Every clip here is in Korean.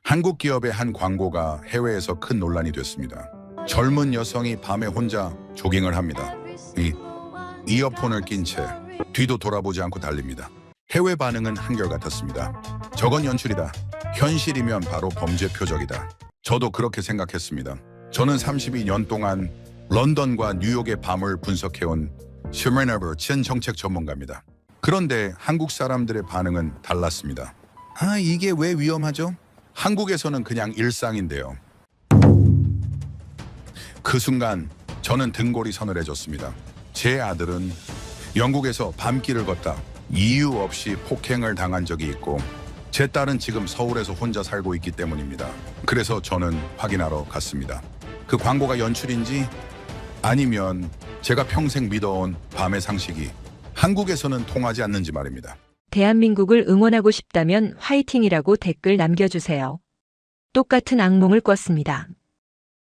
한국 기업의 한 광고가 해외에서 큰 논란이 됐습니다. 젊은 여성이 밤에 혼자 조깅을 합니다. 이 이어폰을 낀 채 뒤도 돌아보지 않고 달립니다. 해외 반응은 한결같았습니다. 저건 연출이다. 현실이면 바로 범죄 표적이다. 저도 그렇게 생각했습니다. 저는 32년 동안 런던과 뉴욕의 밤을 분석해온 슈머너버 정책 전문가입니다. 그런데 한국 사람들의 반응은 달랐습니다. 이게 왜 위험하죠? 한국에서는 그냥 일상인데요. 그 순간 저는 등골이 서늘해졌습니다. 제 아들은 영국에서 밤길을 걷다 이유 없이 폭행을 당한 적이 있고 제 딸은 지금 서울에서 혼자 살고 있기 때문입니다. 그래서 저는 확인하러 갔습니다. 그 광고가 연출인지 아니면 제가 평생 믿어온 밤의 상식이 한국에서는 통하지 않는지 말입니다. 대한민국을 응원하고 싶다면 화이팅이라고 댓글 남겨주세요. 똑같은 악몽을 꿨습니다.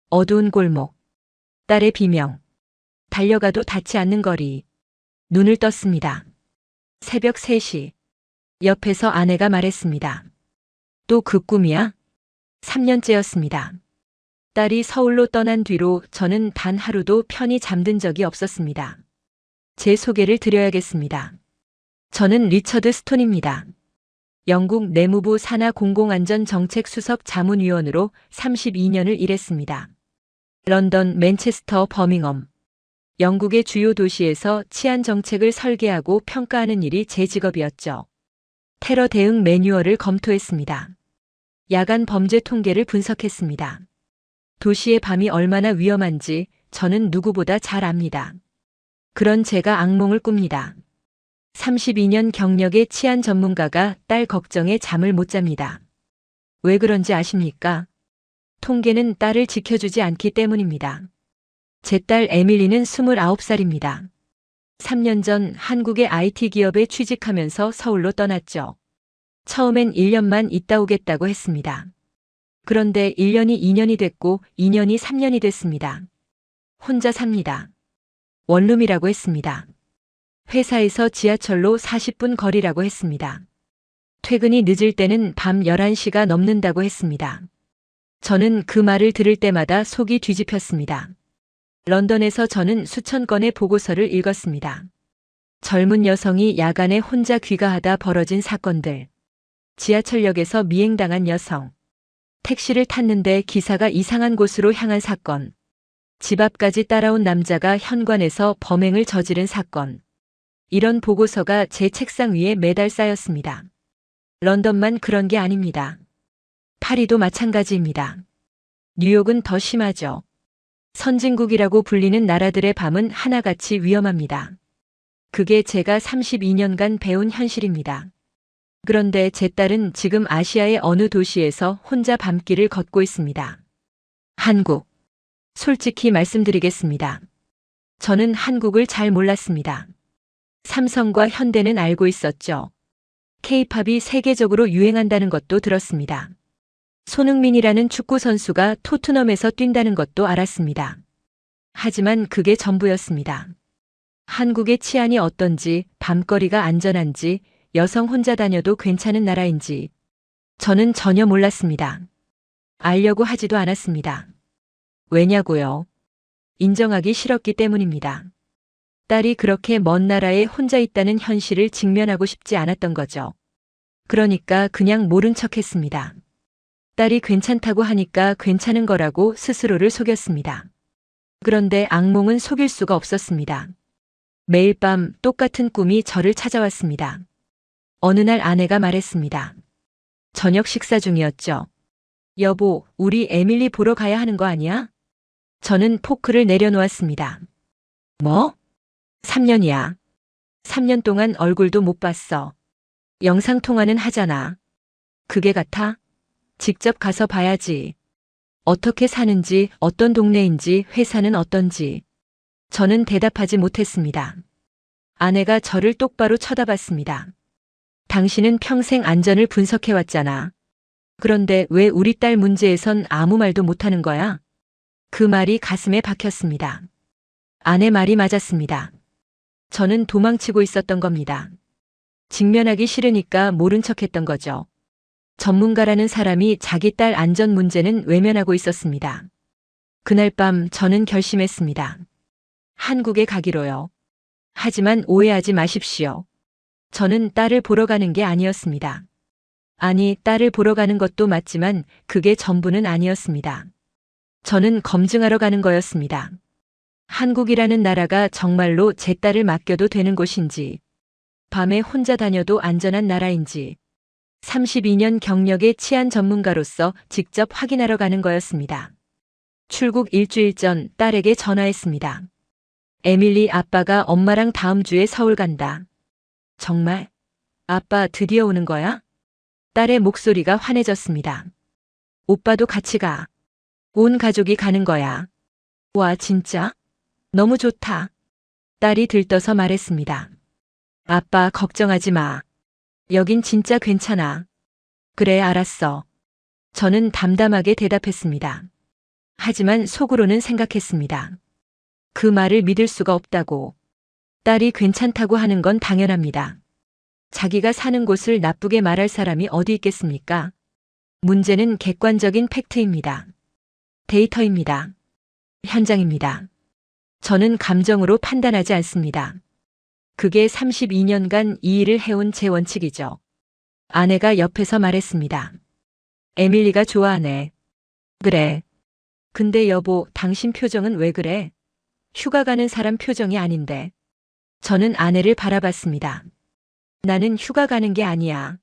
어두운 골목, 딸의 비명, 달려가도 닿지 않는 거리, 눈을 떴습니다. 새벽 3시, 옆에서 아내가 말했습니다. 또 그 꿈이야? 3년째였습니다. 딸이 서울로 떠난 뒤로 저는 단 하루도 편히 잠든 적이 없었습니다. 제 소개를 드려야겠습니다. 저는 리처드 스톤입니다. 영국 내무부 산하 공공안전정책 수석 자문위원으로 32년을 일했습니다. 런던, 맨체스터, 버밍엄, 영국의 주요 도시에서 치안 정책을 설계하고 평가하는 일이 제 직업이었죠. 테러 대응 매뉴얼을 검토했습니다. 야간 범죄 통계를 분석했습니다. 도시의 밤이 얼마나 위험한지 저는 누구보다 잘 압니다. 그런 제가 악몽을 꿉니다. 32년 경력의 치안 전문가가 딸 걱정에 잠을 못 잡니다. 왜 그런지 아십니까? 통계는 딸을 지켜주지 않기 때문입니다. 제 딸 에밀리는 29살입니다. 3년 전 한국의 IT 기업에 취직하면서 서울로 떠났죠. 처음엔 1년만 있다 오겠다고 했습니다. 그런데 1년이 2년이 됐고 2년이 3년이 됐습니다. 혼자 삽니다. 원룸이라고 했습니다. 회사에서 지하철로 40분 거리라고 했습니다. 퇴근이 늦을 때는 밤 11시가 넘는다고 했습니다. 저는 그 말을 들을 때마다 속이 뒤집혔습니다. 런던에서 저는 수천 건의 보고서를 읽었습니다. 젊은 여성이 야간에 혼자 귀가하다 벌어진 사건들, 지하철역에서 미행당한 여성, 택시를 탔는데 기사가 이상한 곳으로 향한 사건, 집 앞까지 따라온 남자가 현관에서 범행을 저지른 사건, 이런 보고서가 제 책상 위에 매달 쌓였습니다. 런던만 그런 게 아닙니다. 파리도 마찬가지입니다. 뉴욕은 더 심하죠. 선진국이라고 불리는 나라들의 밤은 하나같이 위험합니다. 그게 제가 32년간 배운 현실입니다. 그런데 제 딸은 지금 아시아의 어느 도시에서 혼자 밤길을 걷고 있습니다. 한국. 솔직히 말씀드리겠습니다. 저는 한국을 잘 몰랐습니다. 삼성과 현대는 알고 있었죠. K-팝이 세계적으로 유행한다는 것도 들었습니다. 손흥민이라는 축구 선수가 토트넘에서 뛴다는 것도 알았습니다. 하지만 그게 전부였습니다. 한국의 치안이 어떤지, 밤거리가 안전한지, 여성 혼자 다녀도 괜찮은 나라인지 저는 전혀 몰랐습니다. 알려고 하지도 않았습니다. 왜냐고요? 인정하기 싫었기 때문입니다. 딸이 그렇게 먼 나라에 혼자 있다는 현실을 직면하고 싶지 않았던 거죠. 그러니까 그냥 모른 척 했습니다. 딸이 괜찮다고 하니까 괜찮은 거라고 스스로를 속였습니다. 그런데 악몽은 속일 수가 없었습니다. 매일 밤 똑같은 꿈이 저를 찾아왔습니다. 어느 날 아내가 말했습니다. 저녁 식사 중이었죠. 여보, 우리 에밀리 보러 가야 하는 거 아니야? 저는 포크를 내려놓았습니다. 뭐? 3년이야. 3년 동안 얼굴도 못 봤어. 영상통화는 하잖아. 그게 같아? 직접 가서 봐야지. 어떻게 사는지, 어떤 동네인지, 회사는 어떤지. 저는 대답하지 못했습니다. 아내가 저를 똑바로 쳐다봤습니다. 당신은 평생 안전을 분석해왔잖아. 그런데 왜 우리 딸 문제에선 아무 말도 못하는 거야? 그 말이 가슴에 박혔습니다. 아내 말이 맞았습니다. 저는 도망치고 있었던 겁니다. 직면하기 싫으니까 모른 척했던 거죠. 전문가라는 사람이 자기 딸 안전 문제는 외면하고 있었습니다. 그날 밤 저는 결심했습니다. 한국에 가기로요. 하지만 오해하지 마십시오. 저는 딸을 보러 가는 게 아니었습니다. 아니, 딸을 보러 가는 것도 맞지만 그게 전부는 아니었습니다. 저는 검증하러 가는 거였습니다. 한국이라는 나라가 정말로 제 딸을 맡겨도 되는 곳인지, 밤에 혼자 다녀도 안전한 나라인지, 32년 경력의 치안 전문가로서 직접 확인하러 가는 거였습니다. 출국 일주일 전 딸에게 전화했습니다. 에밀리, 아빠가 엄마랑 다음 주에 서울 간다. 정말? 아빠 드디어 오는 거야? 딸의 목소리가 환해졌습니다. 오빠도 같이 가. 온 가족이 가는 거야. 와, 진짜? 너무 좋다. 딸이 들떠서 말했습니다. 아빠, 걱정하지 마. 여긴 진짜 괜찮아. 그래, 알았어. 저는 담담하게 대답했습니다. 하지만 속으로는 생각했습니다. 그 말을 믿을 수가 없다고. 딸이 괜찮다고 하는 건 당연합니다. 자기가 사는 곳을 나쁘게 말할 사람이 어디 있겠습니까? 문제는 객관적인 팩트입니다. 데이터입니다. 현장입니다. 저는 감정으로 판단하지 않습니다. 그게 32년간 이 일을 해온 제 원칙이죠. 아내가 옆에서 말했습니다. 에밀리가 좋아하네. 그래. 근데 여보, 당신 표정은 왜 그래? 휴가 가는 사람 표정이 아닌데. 저는 아내를 바라봤습니다. 나는 휴가 가는 게 아니야.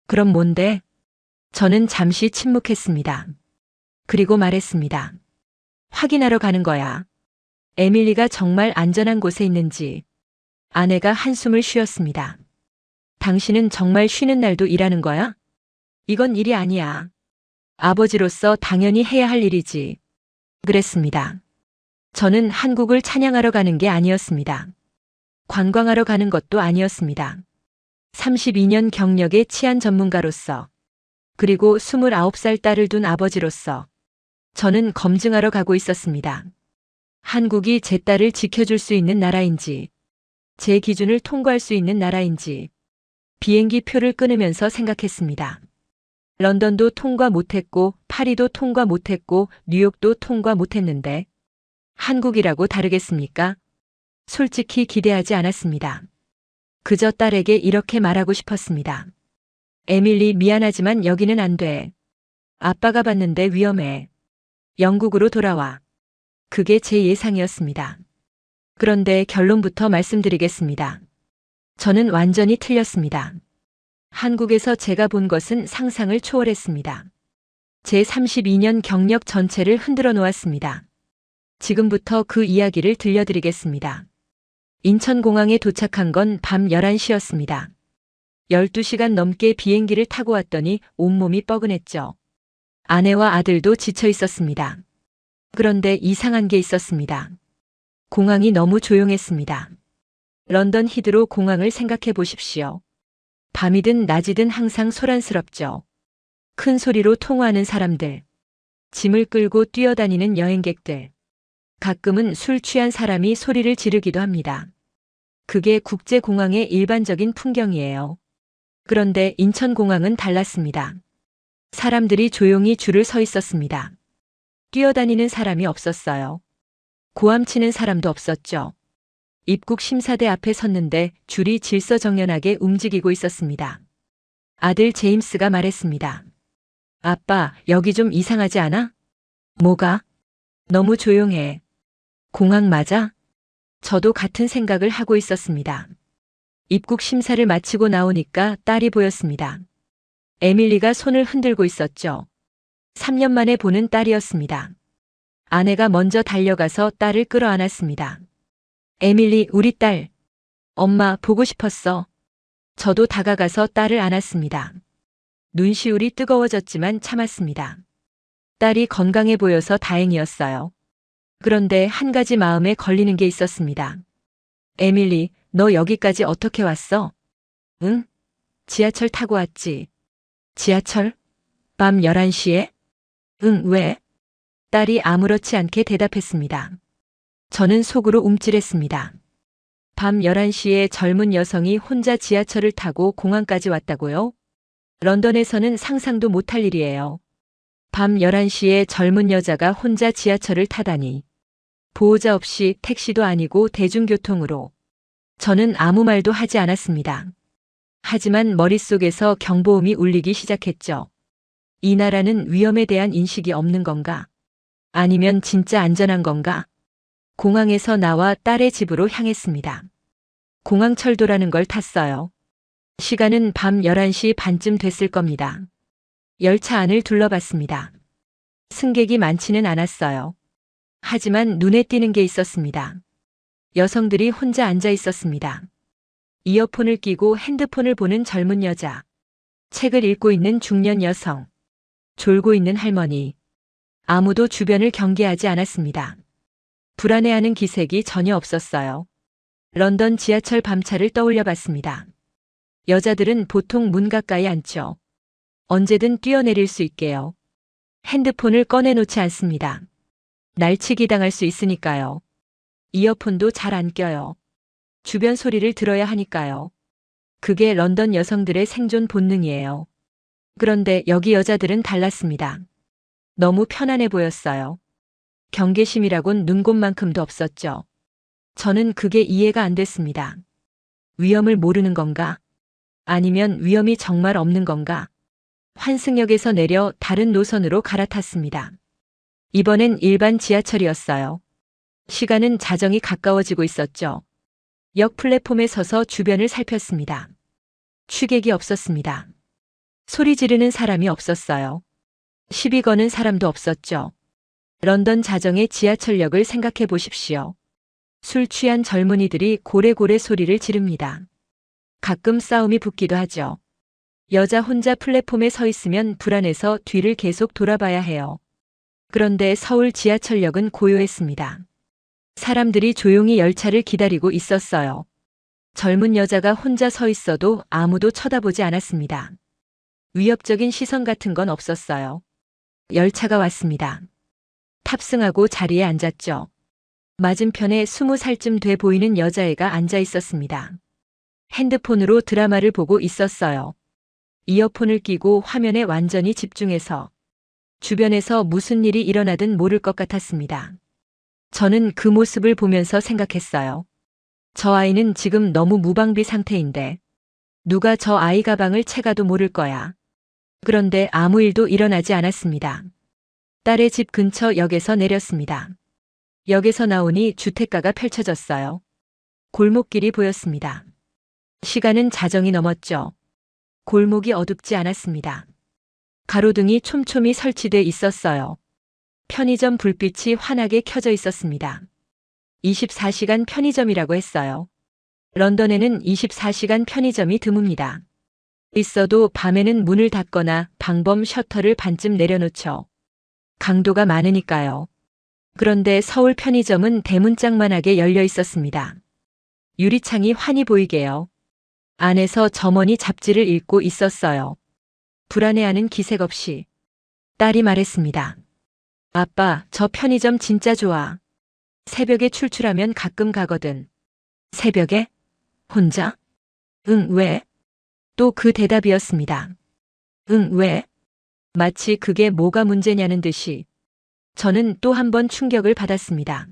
그럼 뭔데? 저는 잠시 침묵했습니다. 그리고 말했습니다. 확인하러 가는 거야. 에밀리가 정말 안전한 곳에 있는지. 아내가 한숨을 쉬었습니다. 당신은 정말 쉬는 날도 일하는 거야? 이건 일이 아니야. 아버지로서 당연히 해야 할 일이지. 그랬습니다. 저는 한국을 찬양하러 가는 게 아니었습니다. 관광하러 가는 것도 아니었습니다. 32년 경력의 치안 전문가로서, 그리고 29살 딸을 둔 아버지로서 저는 검증하러 가고 있었습니다. 한국이 제 딸을 지켜줄 수 있는 나라인지, 제 기준을 통과할 수 있는 나라인지 비행기 표를 끊으면서 생각했습니다. 런던도 통과 못했고, 파리도 통과 못했고, 뉴욕도 통과 못했는데 한국이라고 다르겠습니까? 솔직히 기대하지 않았습니다. 그저 딸에게 이렇게 말하고 싶었습니다. 에밀리, 미안하지만 여기는 안 돼. 아빠가 봤는데 위험해. 영국으로 돌아와. 그게 제 예상이었습니다. 그런데 결론부터 말씀드리겠습니다. 저는 완전히 틀렸습니다. 한국에서 제가 본 것은 상상을 초월했습니다. 제 32년 경력 전체를 흔들어 놓았습니다. 지금부터 그 이야기를 들려드리겠습니다. 인천공항에 도착한 건 밤 11시였습니다. 12시간 넘게 비행기를 타고 왔더니 온몸이 뻐근했죠. 아내와 아들도 지쳐 있었습니다. 그런데 이상한 게 있었습니다. 공항이 너무 조용했습니다. 런던 히드로 공항을 생각해 보십시오. 밤이든 낮이든 항상 소란스럽죠. 큰 소리로 통화하는 사람들, 짐을 끌고 뛰어다니는 여행객들, 가끔은 술 취한 사람이 소리를 지르기도 합니다. 그게 국제공항의 일반적인 풍경이에요. 그런데 인천공항은 달랐습니다. 사람들이 조용히 줄을 서 있었습니다. 뛰어다니는 사람이 없었어요. 고함치는 사람도 없었죠. 입국 심사대 앞에 섰는데 줄이 질서정연하게 움직이고 있었습니다. 아들 제임스가 말했습니다. 아빠, 여기 좀 이상하지 않아? 뭐가? 너무 조용해. 공항 맞아? 저도 같은 생각을 하고 있었습니다. 입국 심사를 마치고 나오니까 딸이 보였습니다. 에밀리가 손을 흔들고 있었죠. 3년 만에 보는 딸이었습니다. 아내가 먼저 달려가서 딸을 끌어안았습니다. 에밀리, 우리 딸. 엄마, 보고 싶었어. 저도 다가가서 딸을 안았습니다. 눈시울이 뜨거워졌지만 참았습니다. 딸이 건강해 보여서 다행이었어요. 그런데 한 가지 마음에 걸리는 게 있었습니다. 에밀리, 너 여기까지 어떻게 왔어? 응? 지하철 타고 왔지. 지하철? 밤 11시에? 응, 왜? 딸이 아무렇지 않게 대답했습니다. 저는 속으로 움찔했습니다. 밤 11시에 젊은 여성이 혼자 지하철을 타고 공항까지 왔다고요? 런던에서는 상상도 못할 일이에요. 밤 11시에 젊은 여자가 혼자 지하철을 타다니. 보호자 없이 택시도 아니고 대중교통으로. 저는 아무 말도 하지 않았습니다. 하지만 머릿속에서 경보음이 울리기 시작했죠. 이 나라는 위험에 대한 인식이 없는 건가? 아니면 진짜 안전한 건가? 공항에서 나와 딸의 집으로 향했습니다. 공항철도라는 걸 탔어요. 시간은 밤 11시 반쯤 됐을 겁니다. 열차 안을 둘러봤습니다. 승객이 많지는 않았어요. 하지만 눈에 띄는 게 있었습니다. 여성들이 혼자 앉아 있었습니다. 이어폰을 끼고 핸드폰을 보는 젊은 여자. 책을 읽고 있는 중년 여성. 졸고 있는 할머니. 아무도 주변을 경계하지 않았습니다. 불안해하는 기색이 전혀 없었어요. 런던 지하철 밤차를 떠올려 봤습니다. 여자들은 보통 문 가까이 앉죠. 언제든 뛰어내릴 수 있게요. 핸드폰을 꺼내놓지 않습니다. 날치기 당할 수 있으니까요. 이어폰도 잘 안 껴요. 주변 소리를 들어야 하니까요. 그게 런던 여성들의 생존 본능이에요. 그런데 여기 여자들은 달랐습니다. 너무 편안해 보였어요. 경계심이라곤 눈곱만큼도 없었죠. 저는 그게 이해가 안 됐습니다. 위험을 모르는 건가? 아니면 위험이 정말 없는 건가? 환승역에서 내려 다른 노선으로 갈아탔습니다. 이번엔 일반 지하철이었어요. 시간은 자정이 가까워지고 있었죠. 역 플랫폼에 서서 주변을 살폈습니다. 취객이 없었습니다. 소리 지르는 사람이 없었어요. 시비 거는 사람도 없었죠. 런던 자정의 지하철역을 생각해 보십시오. 술 취한 젊은이들이 고래고래 소리를 지릅니다. 가끔 싸움이 붙기도 하죠. 여자 혼자 플랫폼에 서 있으면 불안해서 뒤를 계속 돌아봐야 해요. 그런데 서울 지하철역은 고요했습니다. 사람들이 조용히 열차를 기다리고 있었어요. 젊은 여자가 혼자 서 있어도 아무도 쳐다보지 않았습니다. 위협적인 시선 같은 건 없었어요. 열차가 왔습니다. 탑승하고 자리에 앉았죠. 맞은편에 20살쯤 돼 보이는 여자애가 앉아 있었습니다. 핸드폰으로 드라마를 보고 있었어요. 이어폰을 끼고 화면에 완전히 집중해서 주변에서 무슨 일이 일어나든 모를 것 같았습니다. 저는 그 모습을 보면서 생각했어요. 저 아이는 지금 너무 무방비 상태인데 누가 저 아이 가방을 채가도 모를 거야. 그런데 아무 일도 일어나지 않았습니다. 딸의 집 근처 역에서 내렸습니다. 역에서 나오니 주택가가 펼쳐졌어요. 골목길이 보였습니다. 시간은 자정이 넘었죠. 골목이 어둡지 않았습니다. 가로등이 촘촘히 설치돼 있었어요. 편의점 불빛이 환하게 켜져 있었습니다. 24시간 편의점이라고 했어요. 런던에는 24시간 편의점이 드뭅니다. 있어도 밤에는 문을 닫거나 방범 셔터를 반쯤 내려놓죠. 강도가 많으니까요. 그런데 서울 편의점은 대문짝만하게 열려 있었습니다. 유리창이 환히 보이게요. 안에서 점원이 잡지를 읽고 있었어요. 불안해하는 기색 없이. 딸이 말했습니다. 아빠, 저 편의점 진짜 좋아. 새벽에 출출하면 가끔 가거든. 새벽에? 혼자? 응, 왜? 또 그 대답이었습니다. 응, 왜? 마치 그게 뭐가 문제냐는 듯이. 저는 또 한 번 충격을 받았습니다.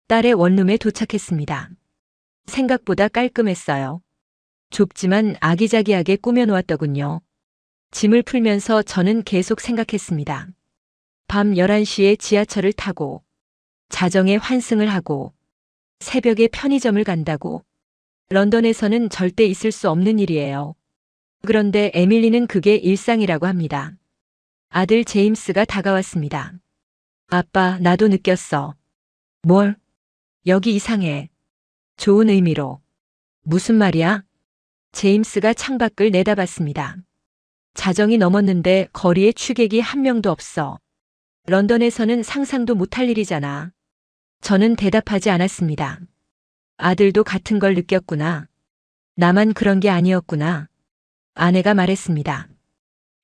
딸의 원룸에 도착했습니다. 생각보다 깔끔했어요. 좁지만 아기자기하게 꾸며놓았더군요. 짐을 풀면서 저는 계속 생각했습니다. 밤 11시에 지하철을 타고 자정에 환승을 하고 새벽에 편의점을 간다고. 런던에서는 절대 있을 수 없는 일이에요. 그런데 에밀리는 그게 일상이라고 합니다. 아들 제임스가 다가왔습니다. 아빠, 나도 느꼈어. 뭘? 여기 이상해. 좋은 의미로. 무슨 말이야? 제임스가 창밖을 내다봤습니다. 자정이 넘었는데 거리에 취객이 한 명도 없어. 런던에서는 상상도 못할 일이잖아. 저는 대답하지 않았습니다. 아들도 같은 걸 느꼈구나. 나만 그런 게 아니었구나. 아내가 말했습니다.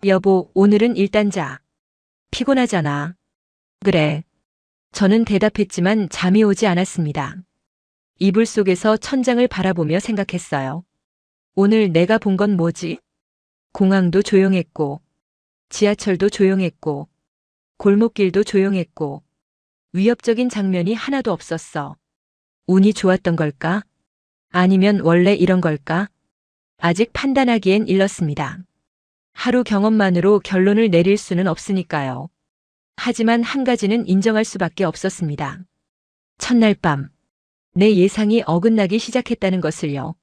여보, 오늘은 일단 자. 피곤하잖아. 그래. 저는 대답했지만 잠이 오지 않았습니다. 이불 속에서 천장을 바라보며 생각했어요. 오늘 내가 본 건 뭐지? 공항도 조용했고, 지하철도 조용했고, 골목길도 조용했고, 위협적인 장면이 하나도 없었어. 운이 좋았던 걸까? 아니면 원래 이런 걸까? 아직 판단하기엔 일렀습니다. 하루 경험만으로 결론을 내릴 수는 없으니까요. 하지만 한 가지는 인정할 수밖에 없었습니다. 첫날 밤, 내 예상이 어긋나기 시작했다는 것을요.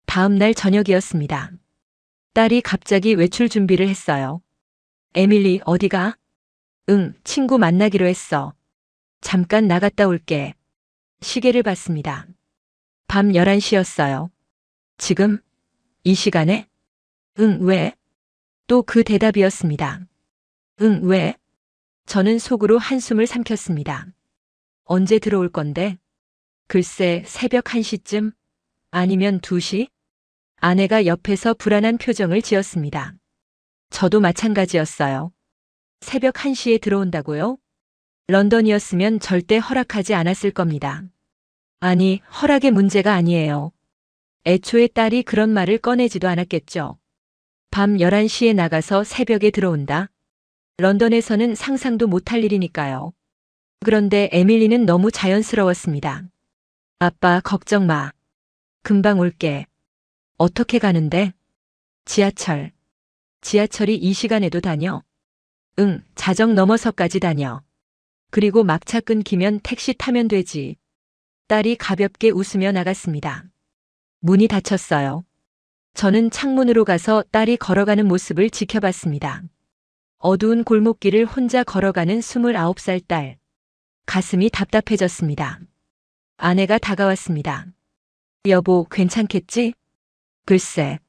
다음 날 저녁이었습니다. 딸이 갑자기 외출 준비를 했어요. 에밀리, 어디가? 응, 친구 만나기로 했어. 잠깐 나갔다 올게. 시계를 봤습니다. 밤 11시였어요. 지금? 이 시간에? 응, 왜? 또 그 대답이었습니다. 응, 왜? 저는 속으로 한숨을 삼켰습니다. 언제 들어올 건데? 글쎄, 새벽 1시쯤? 아니면 2시? 아내가 옆에서 불안한 표정을 지었습니다. 저도 마찬가지였어요. 새벽 1시에 들어온다고요? 런던이었으면 절대 허락하지 않았을 겁니다. 아니, 허락의 문제가 아니에요. 애초에 딸이 그런 말을 꺼내지도 않았겠죠. 밤 11시에 나가서 새벽에 들어온다? 런던에서는 상상도 못할 일이니까요. 그런데 에밀리는 너무 자연스러웠습니다. 아빠, 걱정 마. 금방 올게. 어떻게 가는데? 지하철. 지하철이 이 시간에도 다녀? 응, 자정 넘어서까지 다녀. 그리고 막차 끊기면 택시 타면 되지. 딸이 가볍게 웃으며 나갔습니다. 문이 닫혔어요. 저는 창문으로 가서 딸이 걸어가는 모습을 지켜봤습니다. 어두운 골목길을 혼자 걸어가는 29살 딸. 가슴이 답답해졌습니다. 아내가 다가왔습니다. 여보, 괜찮겠지? 글쎄.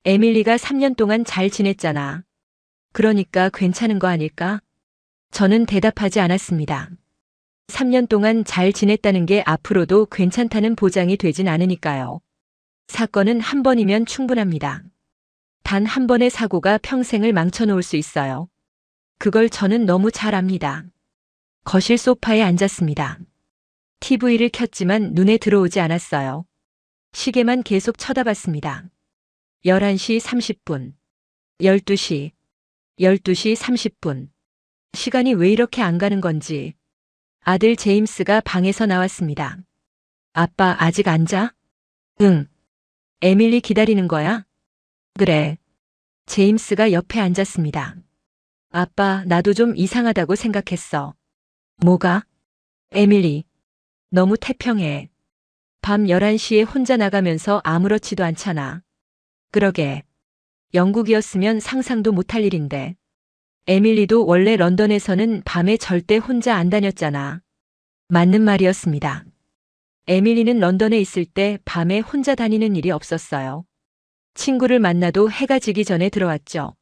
에밀리가 3년 동안 잘 지냈잖아. 그러니까 괜찮은 거 아닐까? 저는 대답하지 않았습니다. 3년 동안 잘 지냈다는 게 앞으로도 괜찮다는 보장이 되진 않으니까요. 사건은 한 번이면 충분합니다. 단 한 번의 사고가 평생을 망쳐놓을 수 있어요. 그걸 저는 너무 잘 압니다. 거실 소파에 앉았습니다. TV를 켰지만 눈에 들어오지 않았어요. 시계만 계속 쳐다봤습니다. 11시 30분, 12시, 12시 30분. 시간이 왜 이렇게 안 가는 건지. 아들 제임스가 방에서 나왔습니다. 아빠, 아직 안 자? 응. 에밀리 기다리는 거야? 그래. 제임스가 옆에 앉았습니다. 아빠, 나도 좀 이상하다고 생각했어. 뭐가? 에밀리. 너무 태평해. 밤 11시에 혼자 나가면서 아무렇지도 않잖아. 그러게. 영국이었으면 상상도 못할 일인데. 에밀리도 원래 런던에서는 밤에 절대 혼자 안 다녔잖아. 맞는 말이었습니다. 에밀리는 런던에 있을 때 밤에 혼자 다니는 일이 없었어요. 친구를 만나도 해가 지기 전에 들어왔죠.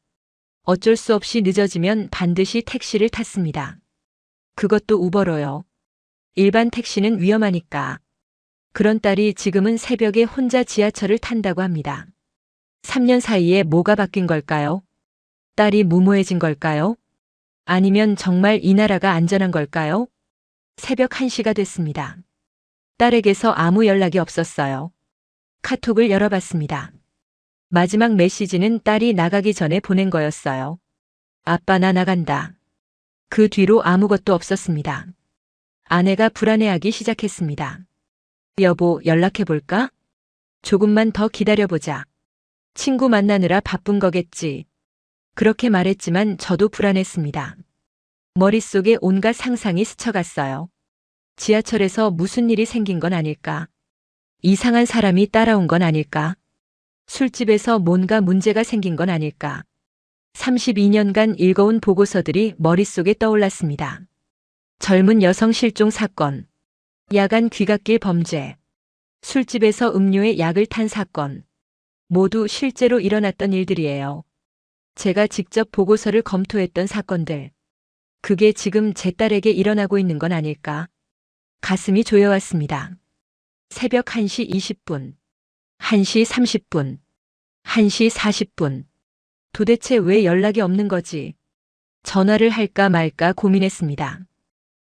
어쩔 수 없이 늦어지면 반드시 택시를 탔습니다. 그것도 우버로요. 일반 택시는 위험하니까. 그런 딸이 지금은 새벽에 혼자 지하철을 탄다고 합니다. 3년 사이에 뭐가 바뀐 걸까요? 딸이 무모해진 걸까요? 아니면 정말 이 나라가 안전한 걸까요? 새벽 1시가 됐습니다. 딸에게서 아무 연락이 없었어요. 카톡을 열어봤습니다. 마지막 메시지는 딸이 나가기 전에 보낸 거였어요. 아빠, 나 나간다. 그 뒤로 아무것도 없었습니다. 아내가 불안해하기 시작했습니다. 여보, 연락해볼까? 조금만 더 기다려보자. 친구 만나느라 바쁜 거겠지. 그렇게 말했지만 저도 불안했습니다. 머릿속에 온갖 상상이 스쳐갔어요. 지하철에서 무슨 일이 생긴 건 아닐까? 이상한 사람이 따라온 건 아닐까? 술집에서 뭔가 문제가 생긴 건 아닐까? 32년간 읽어온 보고서들이 머릿속에 떠올랐습니다. 젊은 여성 실종 사건, 야간 귀갓길 범죄, 술집에서 음료에 약을 탄 사건, 모두 실제로 일어났던 일들이에요. 제가 직접 보고서를 검토했던 사건들. 그게 지금 제 딸에게 일어나고 있는 건 아닐까? 가슴이 조여왔습니다. 새벽 1시 20분, 1시 30분, 1시 40분. 도대체 왜 연락이 없는 거지? 전화를 할까 말까 고민했습니다.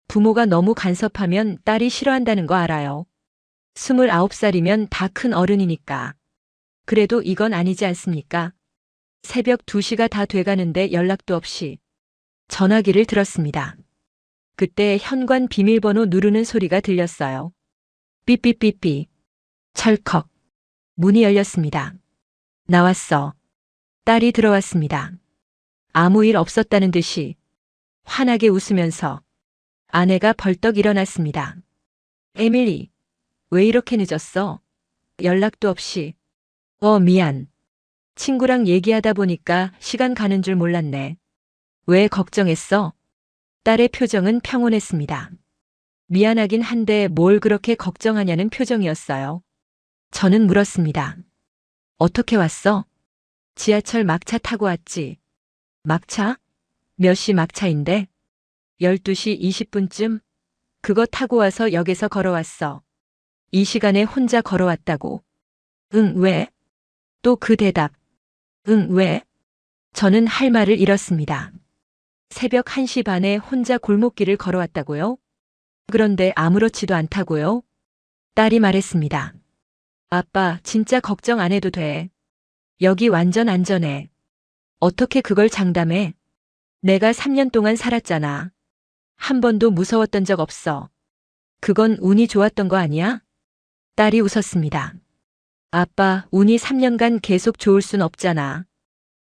부모가 너무 간섭하면 딸이 싫어한다는 거 알아요. 29살이면 다 큰 어른이니까. 그래도 이건 아니지 않습니까? 새벽 2시가 다 돼가는데 연락도 없이 전화기를 들었습니다. 그때 현관 비밀번호 누르는 소리가 들렸어요. 삐삐삐삐. 철컥. 문이 열렸습니다. 나왔어. 딸이 들어왔습니다. 아무 일 없었다는 듯이 환하게 웃으면서 아내가 벌떡 일어났습니다. 에밀리, 왜 이렇게 늦었어? 연락도 없이. 미안. 친구랑 얘기하다 보니까 시간 가는 줄 몰랐네. 왜 걱정했어? 딸의 표정은 평온했습니다. 미안하긴 한데 뭘 그렇게 걱정하냐는 표정이었어요. 저는 물었습니다. 어떻게 왔어? 지하철 막차 타고 왔지. 막차? 몇 시 막차인데? 12시 20분쯤? 그거 타고 와서 역에서 걸어왔어. 이 시간에 혼자 걸어왔다고. 응, 왜? 또 그 대답. 응, 왜? 저는 할 말을 잃었습니다. 새벽 1시 반에 혼자 골목길을 걸어왔다고요? 그런데 아무렇지도 않다고요? 딸이 말했습니다. 아빠, 진짜 걱정 안 해도 돼. 여기 완전 안전해. 어떻게 그걸 장담해? 내가 3년 동안 살았잖아. 한 번도 무서웠던 적 없어. 그건 운이 좋았던 거 아니야? 딸이 웃었습니다. 아빠, 운이 3년간 계속 좋을 순 없잖아.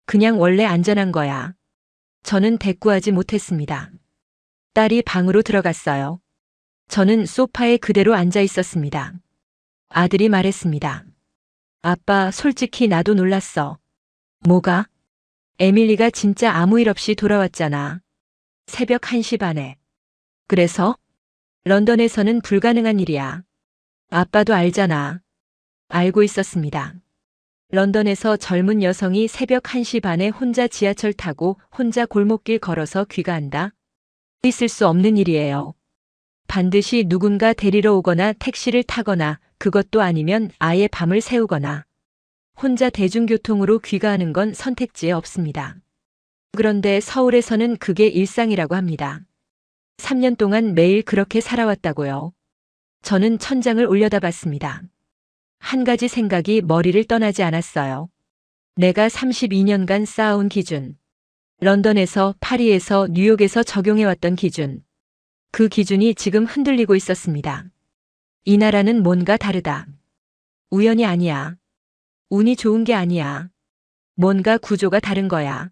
그냥 원래 안전한 거야. 저는 대꾸하지 못했습니다. 딸이 방으로 들어갔어요. 저는 소파에 그대로 앉아 있었습니다. 아들이 말했습니다. 아빠, 솔직히 나도 놀랐어. 뭐가? 에밀리가 진짜 아무 일 없이 돌아왔잖아. 새벽 1시 반에. 그래서? 런던에서는 불가능한 일이야. 아빠도 알잖아. 알고 있었습니다. 런던에서 젊은 여성이 새벽 1시 반에 혼자 지하철 타고 혼자 골목길 걸어서 귀가한다? 있을 수 없는 일이에요. 반드시 누군가 데리러 오거나 택시를 타거나 그것도 아니면 아예 밤을 새우거나 혼자 대중교통으로 귀가하는 건 선택지에 없습니다. 그런데 서울에서는 그게 일상이라고 합니다. 3년 동안 매일 그렇게 살아왔다고요. 저는 천장을 올려다봤습니다. 한 가지 생각이 머리를 떠나지 않았어요. 내가 32년간 쌓아온 기준. 런던에서, 파리에서, 뉴욕에서 적용해왔던 기준. 그 기준이 지금 흔들리고 있었습니다. 이 나라는 뭔가 다르다. 우연이 아니야. 운이 좋은 게 아니야. 뭔가 구조가 다른 거야.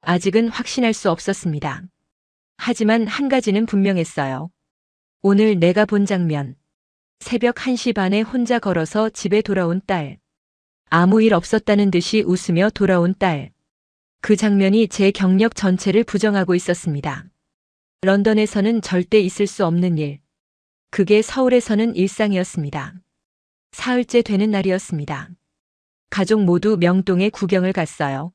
아직은 확신할 수 없었습니다. 하지만 한 가지는 분명했어요. 오늘 내가 본 장면. 새벽 1시 반에 혼자 걸어서 집에 돌아온 딸. 아무 일 없었다는 듯이 웃으며 돌아온 딸. 그 장면이 제 경력 전체를 부정하고 있었습니다. 런던에서는 절대 있을 수 없는 일. 그게 서울에서는 일상이었습니다. 사흘째 되는 날이었습니다. 가족 모두 명동에 구경을 갔어요.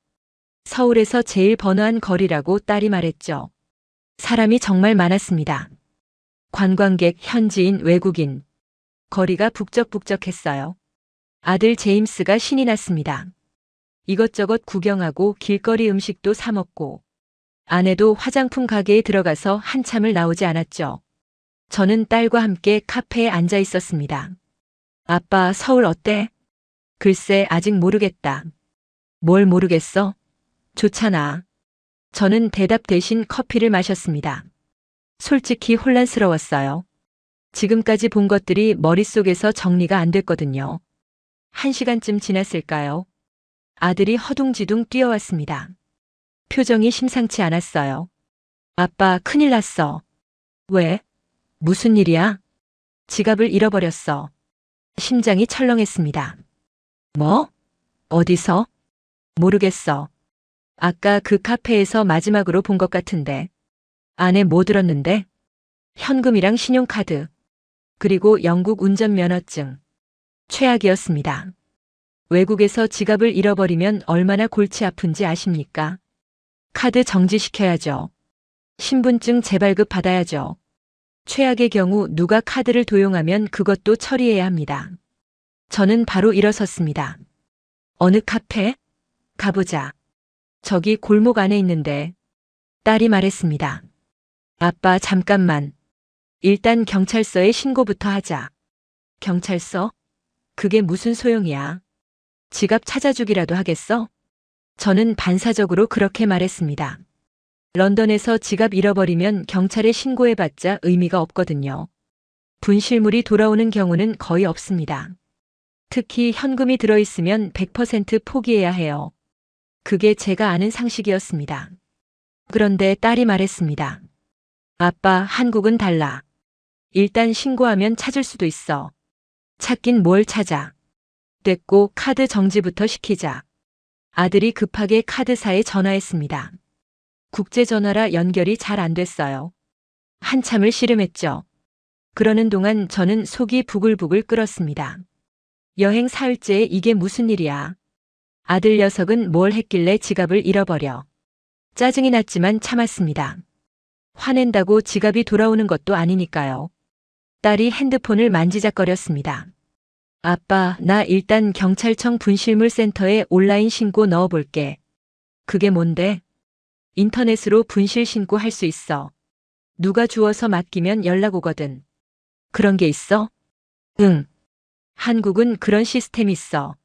서울에서 제일 번화한 거리라고 딸이 말했죠. 사람이 정말 많았습니다. 관광객, 현지인, 외국인. 거리가 북적북적했어요. 아들 제임스가 신이 났습니다. 이것저것 구경하고 길거리 음식도 사 먹고 아내도 화장품 가게에 들어가서 한참을 나오지 않았죠. 저는 딸과 함께 카페에 앉아 있었습니다. 아빠, 서울 어때? 글쎄, 아직 모르겠다. 뭘 모르겠어? 좋잖아. 저는 대답 대신 커피를 마셨습니다. 솔직히 혼란스러웠어요. 지금까지 본 것들이 머릿속에서 정리가 안 됐거든요. 1시간쯤 지났을까요? 아들이 허둥지둥 뛰어왔습니다. 표정이 심상치 않았어요. 아빠, 큰일 났어. 왜? 무슨 일이야? 지갑을 잃어버렸어. 심장이 철렁했습니다. 뭐? 어디서? 모르겠어. 아까 그 카페에서 마지막으로 본 것 같은데. 안에 뭐 들었는데? 현금이랑 신용카드. 그리고 영국 운전면허증. 최악이었습니다. 외국에서 지갑을 잃어버리면 얼마나 골치 아픈지 아십니까? 카드 정지시켜야죠. 신분증 재발급 받아야죠. 최악의 경우 누가 카드를 도용하면 그것도 처리해야 합니다. 저는 바로 일어섰습니다. 어느 카페? 가보자. 저기 골목 안에 있는데. 딸이 말했습니다. 아빠, 잠깐만. 일단 경찰서에 신고부터 하자. 경찰서? 그게 무슨 소용이야? 지갑 찾아주기라도 하겠어? 저는 반사적으로 그렇게 말했습니다. 런던에서 지갑 잃어버리면 경찰에 신고해봤자 의미가 없거든요. 분실물이 돌아오는 경우는 거의 없습니다. 특히 현금이 들어있으면 100% 포기해야 해요. 그게 제가 아는 상식이었습니다. 그런데 딸이 말했습니다. 아빠, 한국은 달라. 일단 신고하면 찾을 수도 있어. 찾긴 뭘 찾아. 됐고 카드 정지부터 시키자. 아들이 급하게 카드사에 전화했습니다. 국제전화라 연결이 잘 안 됐어요. 한참을 씨름했죠. 그러는 동안 저는 속이 부글부글 끓었습니다. 여행 사흘째에 이게 무슨 일이야. 아들 녀석은 뭘 했길래 지갑을 잃어버려. 짜증이 났지만 참았습니다. 화낸다고 지갑이 돌아오는 것도 아니니까요. 딸이 핸드폰을 만지작거렸습니다. 아빠, 나 일단 경찰청 분실물 센터에 온라인 신고 넣어볼게. 그게 뭔데? 인터넷으로 분실 신고할 수 있어. 누가 주워서 맡기면 연락 오거든. 그런 게 있어? 응. 한국은 그런 시스템이 있어.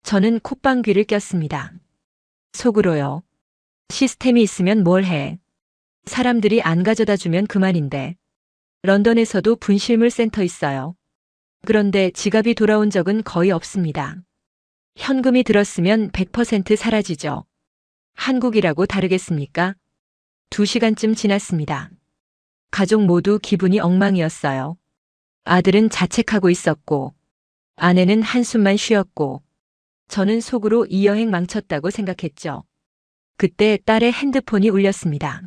저는 콧방귀를 꼈습니다. 속으로요. 시스템이 있으면 뭘 해? 사람들이 안 가져다 주면 그만인데. 런던에서도 분실물 센터 있어요. 그런데 지갑이 돌아온 적은 거의 없습니다. 현금이 들었으면 100% 사라지죠. 한국이라고 다르겠습니까? 2시간쯤 지났습니다. 가족 모두 기분이 엉망이었어요. 아들은 자책하고 있었고, 아내는 한숨만 쉬었고, 저는 속으로 이 여행 망쳤다고 생각했죠. 그때 딸의 핸드폰이 울렸습니다.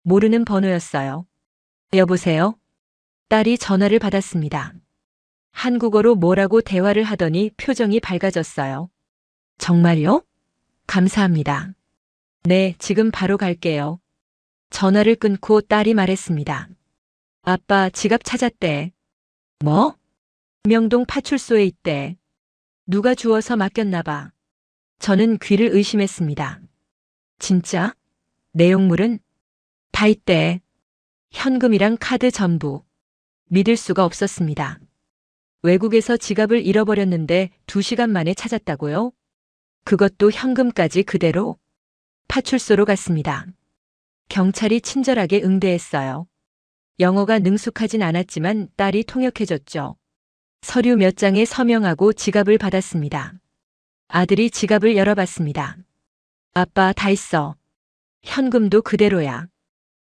모르는 번호였어요. 여보세요? 딸이 전화를 받았습니다. 한국어로 뭐라고 대화를 하더니 표정이 밝아졌어요. 정말요? 감사합니다. 네, 지금 바로 갈게요. 전화를 끊고 딸이 말했습니다. 아빠, 지갑 찾았대. 뭐? 명동 파출소에 있대. 누가 주워서 맡겼나 봐. 저는 귀를 의심했습니다. 진짜? 내용물은? 다 있대. 현금이랑 카드 전부. 믿을 수가 없었습니다. 외국에서 지갑을 잃어버렸는데 2시간 만에 찾았다고요? 그것도 현금까지 그대로? 파출소로 갔습니다. 경찰이 친절하게 응대했어요. 영어가 능숙하진 않았지만 딸이 통역해줬죠. 서류 몇 장에 서명하고 지갑을 받았습니다. 아들이 지갑을 열어봤습니다. 아빠, 다 있어. 현금도 그대로야.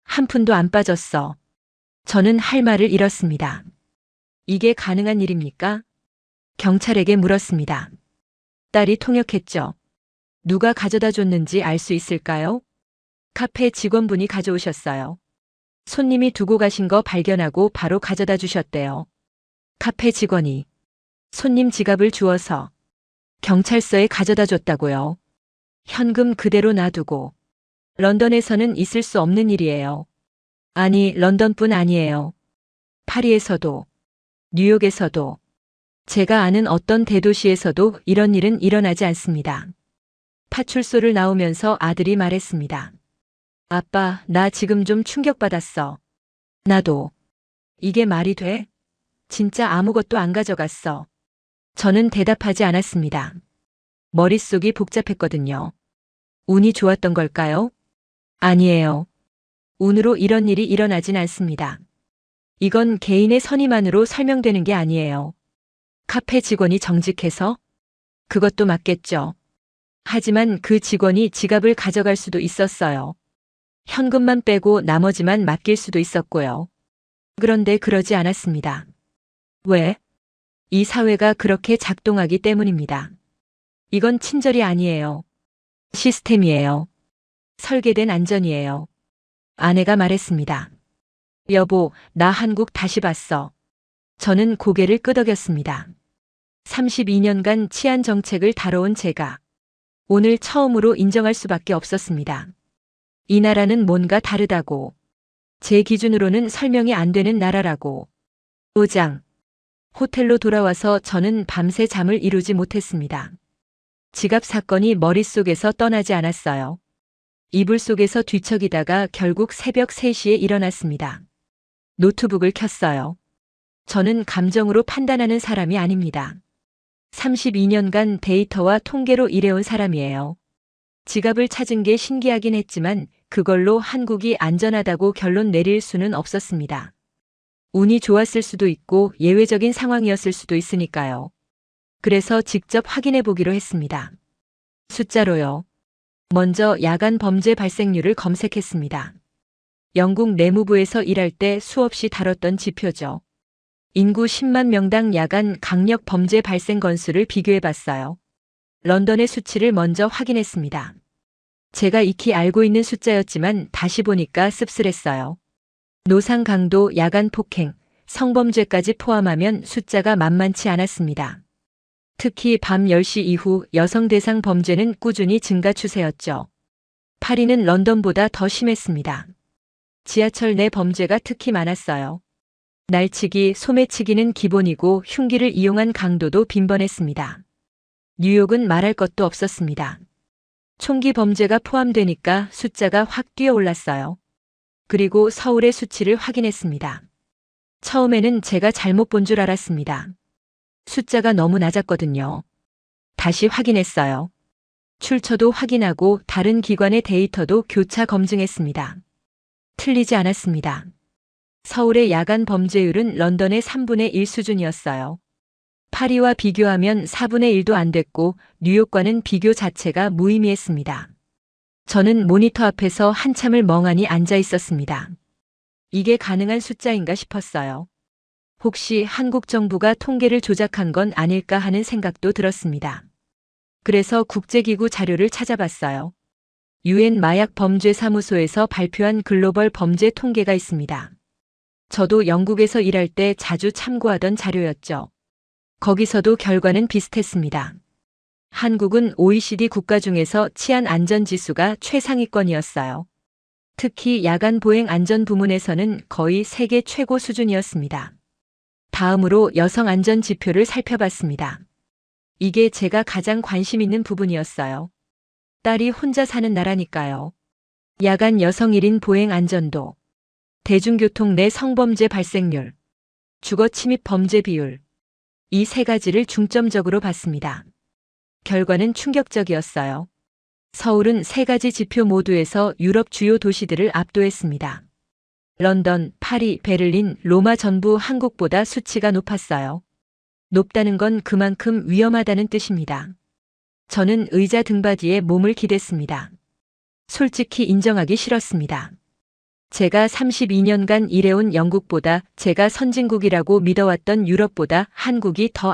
한 푼도 안 빠졌어. 저는 할 말을 잃었습니다. 이게 가능한 일입니까? 경찰에게 물었습니다. 딸이 통역했죠. 누가 가져다 줬는지 알 수 있을까요? 카페 직원분이 가져오셨어요. 손님이 두고 가신 거 발견하고 바로 가져다 주셨대요. 카페 직원이 손님 지갑을 주워서 경찰서에 가져다 줬다고요. 현금 그대로 놔두고. 런던에서는 있을 수 없는 일이에요. 아니, 런던뿐 아니에요. 파리에서도, 뉴욕에서도, 제가 아는 어떤 대도시에서도 이런 일은 일어나지 않습니다. 파출소를 나오면서 아들이 말했습니다. 아빠, 나 지금 좀 충격받았어. 나도. 이게 말이 돼? 진짜 아무것도 안 가져갔어. 저는 대답하지 않았습니다. 머릿속이 복잡했거든요. 운이 좋았던 걸까요? 아니에요. 운으로 이런 일이 일어나진 않습니다. 이건 개인의 선의만으로 설명되는 게 아니에요. 카페 직원이 정직해서? 그것도 맞겠죠. 하지만 그 직원이 지갑을 가져갈 수도 있었어요. 현금만 빼고 나머지만 맡길 수도 있었고요. 그런데 그러지 않았습니다. 왜? 이 사회가 그렇게 작동하기 때문입니다. 이건 친절이 아니에요. 시스템이에요. 설계된 안전이에요. 아내가 말했습니다. 여보, 나 한국 다시 봤어. 저는 고개를 끄덕였습니다. 32년간 치안 정책을 다뤄온 제가 오늘 처음으로 인정할 수밖에 없었습니다. 이 나라는 뭔가 다르다고. 제 기준으로는 설명이 안 되는 나라라고. 5장. 호텔로 돌아와서 저는 밤새 잠을 이루지 못했습니다. 지갑 사건이 머릿속에서 떠나지 않았어요. 이불 속에서 뒤척이다가 결국 새벽 3시에 일어났습니다. 노트북을 켰어요. 저는 감정으로 판단하는 사람이 아닙니다. 32년간 데이터와 통계로 일해온 사람이에요. 지갑을 찾은 게 신기하긴 했지만 그걸로 한국이 안전하다고 결론 내릴 수는 없었습니다. 운이 좋았을 수도 있고 예외적인 상황이었을 수도 있으니까요. 그래서 직접 확인해 보기로 했습니다. 숫자로요. 먼저 야간 범죄 발생률을 검색했습니다. 영국 내무부에서 일할 때 수없이 다뤘던 지표죠. 인구 10만 명당 야간 강력 범죄 발생 건수를 비교해 봤어요. 런던의 수치를 먼저 확인했습니다. 제가 익히 알고 있는 숫자였지만 다시 보니까 씁쓸했어요. 노상 강도, 야간 폭행, 성범죄까지 포함하면 숫자가 만만치 않았습니다. 특히 밤 10시 이후 여성 대상 범죄는 꾸준히 증가 추세였죠. 파리는 런던보다 더 심했습니다. 지하철 내 범죄가 특히 많았어요. 날치기, 소매치기는 기본이고 흉기를 이용한 강도도 빈번했습니다. 뉴욕은 말할 것도 없었습니다. 총기 범죄가 포함되니까 숫자가 확 뛰어올랐어요. 그리고 서울의 수치를 확인했습니다. 처음에는 제가 잘못 본 줄 알았습니다. 숫자가 너무 낮았거든요. 다시 확인했어요. 출처도 확인하고 다른 기관의 데이터도 교차 검증했습니다. 틀리지 않았습니다. 서울의 야간 범죄율은 런던의 3분의 1 수준이었어요. 파리와 비교하면 4분의 1도 안 됐고 뉴욕과는 비교 자체가 무의미했습니다. 저는 모니터 앞에서 한참을 멍하니 앉아 있었습니다. 이게 가능한 숫자인가 싶었어요. 혹시 한국 정부가 통계를 조작한 건 아닐까 하는 생각도 들었습니다. 그래서 국제기구 자료를 찾아봤어요. UN 마약 범죄 사무소에서 발표한 글로벌 범죄 통계가 있습니다. 저도 영국에서 일할 때 자주 참고하던 자료였죠. 거기서도 결과는 비슷했습니다. 한국은 OECD 국가 중에서 치안 안전 지수가 최상위권이었어요. 특히 야간 보행 안전 부문에서는 거의 세계 최고 수준이었습니다. 다음으로 여성 안전 지표를 살펴봤습니다. 이게 제가 가장 관심 있는 부분이었어요. 딸이 혼자 사는 나라니까요. 야간 여성 1인 보행 안전도, 대중교통 내 성범죄 발생률, 주거 침입 범죄 비율, 이 세 가지를 중점적으로 봤습니다. 결과는 충격적이었어요. 서울은 세 가지 지표 모두에서 유럽 주요 도시들을 압도했습니다. 런던, 파리, 베를린, 로마 전부 한국보다 수치가 높았어요. 높다는 건 그만큼 위험하다는 뜻입니다. 저는 의자 등받이에 몸을 기댔습니다. 솔직히 인정하기 싫었습니다. 제가 32년간 일해온 영국보다, 제가 선진국이라고 믿어왔던 유럽보다 한국이 더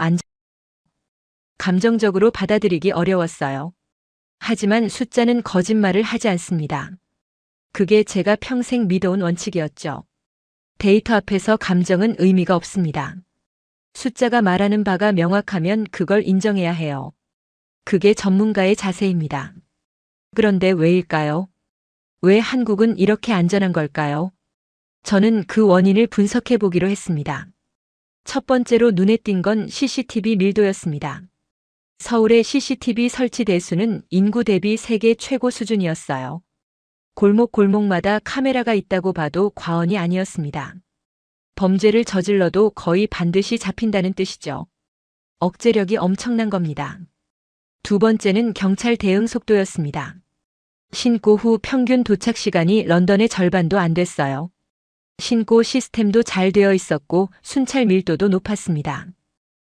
감정적으로 받아들이기 어려웠어요. 하지만 숫자는 거짓말을 하지 않습니다. 그게 제가 평생 믿어온 원칙이었죠. 데이터 앞에서 감정은 의미가 없습니다. 숫자가 말하는 바가 명확하면 그걸 인정해야 해요. 그게 전문가의 자세입니다. 그런데 왜일까요? 왜 한국은 이렇게 안전한 걸까요? 저는 그 원인을 분석해 보기로 했습니다. 첫 번째로 눈에 띈 건 CCTV 밀도였습니다. 서울의 CCTV 설치 대수는 인구 대비 세계 최고 수준이었어요. 골목골목마다 카메라가 있다고 봐도 과언이 아니었습니다. 범죄를 저질러도 거의 반드시 잡힌다는 뜻이죠. 억제력이 엄청난 겁니다. 두 번째는 경찰 대응 속도였습니다. 신고 후 평균 도착 시간이 런던의 절반도 안 됐어요. 신고 시스템도 잘 되어 있었고 순찰 밀도도 높았습니다.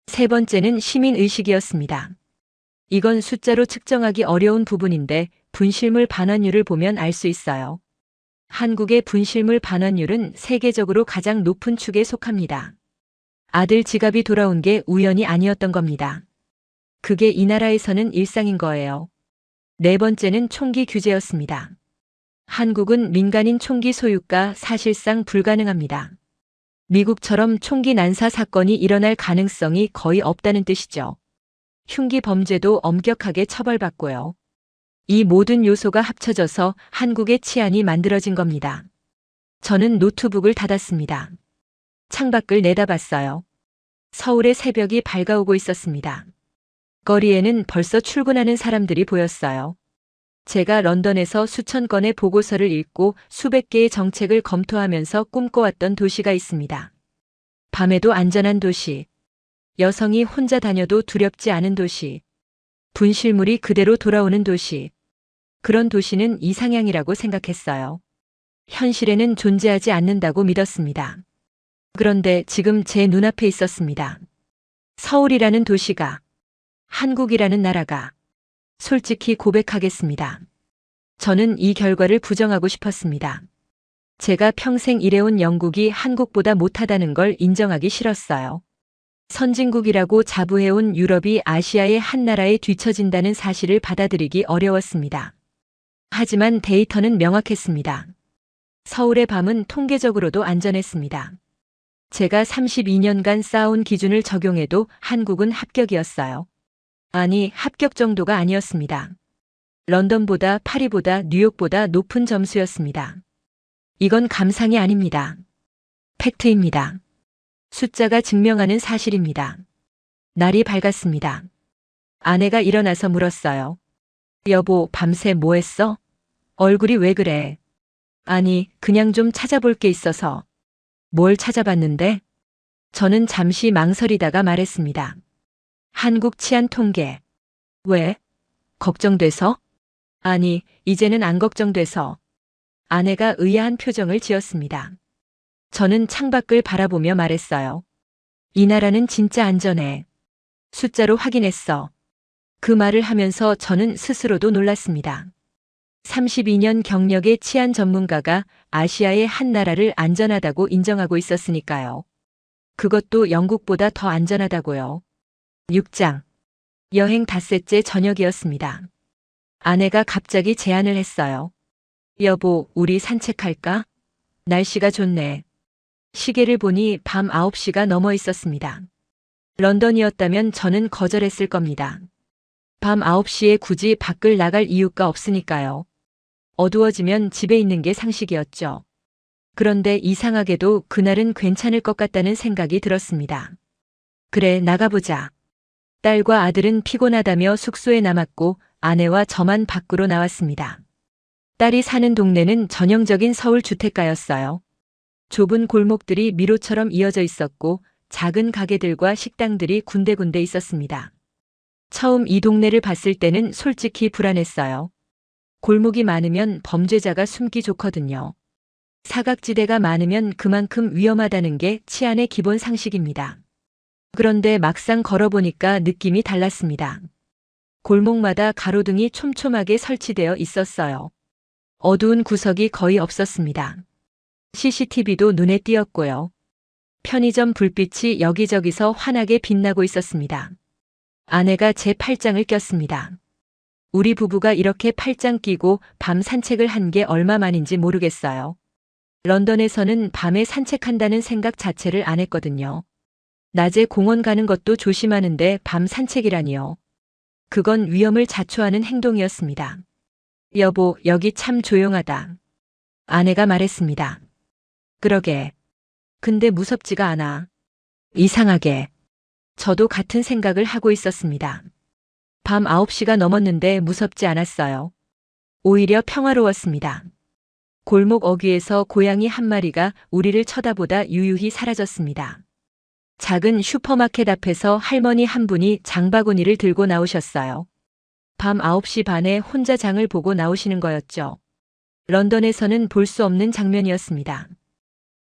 세 번째는 시민의식이었습니다. 이건 숫자로 측정하기 어려운 부분인데 분실물 반환율을 보면 알 수 있어요. 한국의 분실물 반환율은 세계적으로 가장 높은 축에 속합니다. 아들 지갑이 돌아온 게 우연이 아니었던 겁니다. 그게 이 나라에서는 일상인 거예요. 네 번째는 총기 규제였습니다. 한국은 민간인 총기 소유가 사실상 불가능합니다. 미국처럼 총기 난사 사건이 일어날 가능성이 거의 없다는 뜻이죠. 흉기 범죄도 엄격하게 처벌받고요. 이 모든 요소가 합쳐져서 한국의 치안이 만들어진 겁니다. 저는 노트북을 닫았습니다. 창밖을 내다봤어요. 서울의 새벽이 밝아오고 있었습니다. 거리에는 벌써 출근하는 사람들이 보였어요. 제가 런던에서 수천 건의 보고서를 읽고 수백 개의 정책을 검토하면서 꿈꿔왔던 도시가 있습니다. 밤에도 안전한 도시, 여성이 혼자 다녀도 두렵지 않은 도시, 분실물이 그대로 돌아오는 도시, 그런 도시는 이상향이라고 생각했어요. 현실에는 존재하지 않는다고 믿었습니다. 그런데 지금 제 눈앞에 있었습니다. 서울이라는 도시가, 한국이라는 나라가. 솔직히 고백하겠습니다. 저는 이 결과를 부정하고 싶었습니다. 제가 평생 일해온 영국이 한국보다 못하다는 걸 인정하기 싫었어요. 선진국이라고 자부해온 유럽이 아시아의 한 나라에 뒤처진다는 사실을 받아들이기 어려웠습니다. 하지만 데이터는 명확했습니다. 서울의 밤은 통계적으로도 안전했습니다. 제가 32년간 쌓아온 기준을 적용해도 한국은 합격이었어요. 아니, 합격 정도가 아니었습니다. 런던보다 파리보다 뉴욕보다 높은 점수였습니다. 이건 감상이 아닙니다. 팩트입니다. 숫자가 증명하는 사실입니다. 날이 밝았습니다. 아내가 일어나서 물었어요. 여보, 밤새 뭐 했어? 얼굴이 왜 그래? 아니, 그냥 좀 찾아볼 게 있어서. 뭘 찾아봤는데? 저는 잠시 망설이다가 말했습니다. 한국 치안 통계. 왜? 걱정돼서? 아니, 이제는 안 걱정돼서. 아내가 의아한 표정을 지었습니다. 저는 창밖을 바라보며 말했어요. 이 나라는 진짜 안전해. 숫자로 확인했어. 그 말을 하면서 저는 스스로도 놀랐습니다. 32년 경력의 치안 전문가가 아시아의 한 나라를 안전하다고 인정하고 있었으니까요. 그것도 영국보다 더 안전하다고요. 6장. 여행 닷새째 저녁이었습니다. 아내가 갑자기 제안을 했어요. 여보, 우리 산책할까? 날씨가 좋네. 시계를 보니 밤 9시가 넘어 있었습니다. 런던이었다면 저는 거절했을 겁니다. 밤 9시에 굳이 밖을 나갈 이유가 없으니까요. 어두워지면 집에 있는 게 상식이었죠. 그런데 이상하게도 그날은 괜찮을 것 같다는 생각이 들었습니다. 그래, 나가보자. 딸과 아들은 피곤하다며 숙소에 남았고 아내와 저만 밖으로 나왔습니다. 딸이 사는 동네는 전형적인 서울 주택가였어요. 좁은 골목들이 미로처럼 이어져 있었고 작은 가게들과 식당들이 군데군데 있었습니다. 처음 이 동네를 봤을 때는 솔직히 불안했어요. 골목이 많으면 범죄자가 숨기 좋거든요. 사각지대가 많으면 그만큼 위험하다는 게 치안의 기본 상식입니다. 그런데 막상 걸어보니까 느낌이 달랐습니다. 골목마다 가로등이 촘촘하게 설치되어 있었어요. 어두운 구석이 거의 없었습니다. CCTV도 눈에 띄었고요. 편의점 불빛이 여기저기서 환하게 빛나고 있었습니다. 아내가 제 팔짱을 꼈습니다. 우리 부부가 이렇게 팔짱 끼고 밤 산책을 한 게 얼마만인지 모르겠어요. 런던에서는 밤에 산책한다는 생각 자체를 안 했거든요. 낮에 공원 가는 것도 조심하는데 밤 산책이라니요. 그건 위험을 자초하는 행동이었습니다. 여보, 여기 참 조용하다. 아내가 말했습니다. 그러게. 근데 무섭지가 않아. 이상하게. 저도 같은 생각을 하고 있었습니다. 밤 9시가 넘었는데 무섭지 않았어요. 오히려 평화로웠습니다. 골목 어귀에서 고양이 한 마리가 우리를 쳐다보다 유유히 사라졌습니다. 작은 슈퍼마켓 앞에서 할머니 한 분이 장바구니를 들고 나오셨어요. 밤 9시 반에 혼자 장을 보고 나오시는 거였죠. 런던에서는 볼 수 없는 장면이었습니다.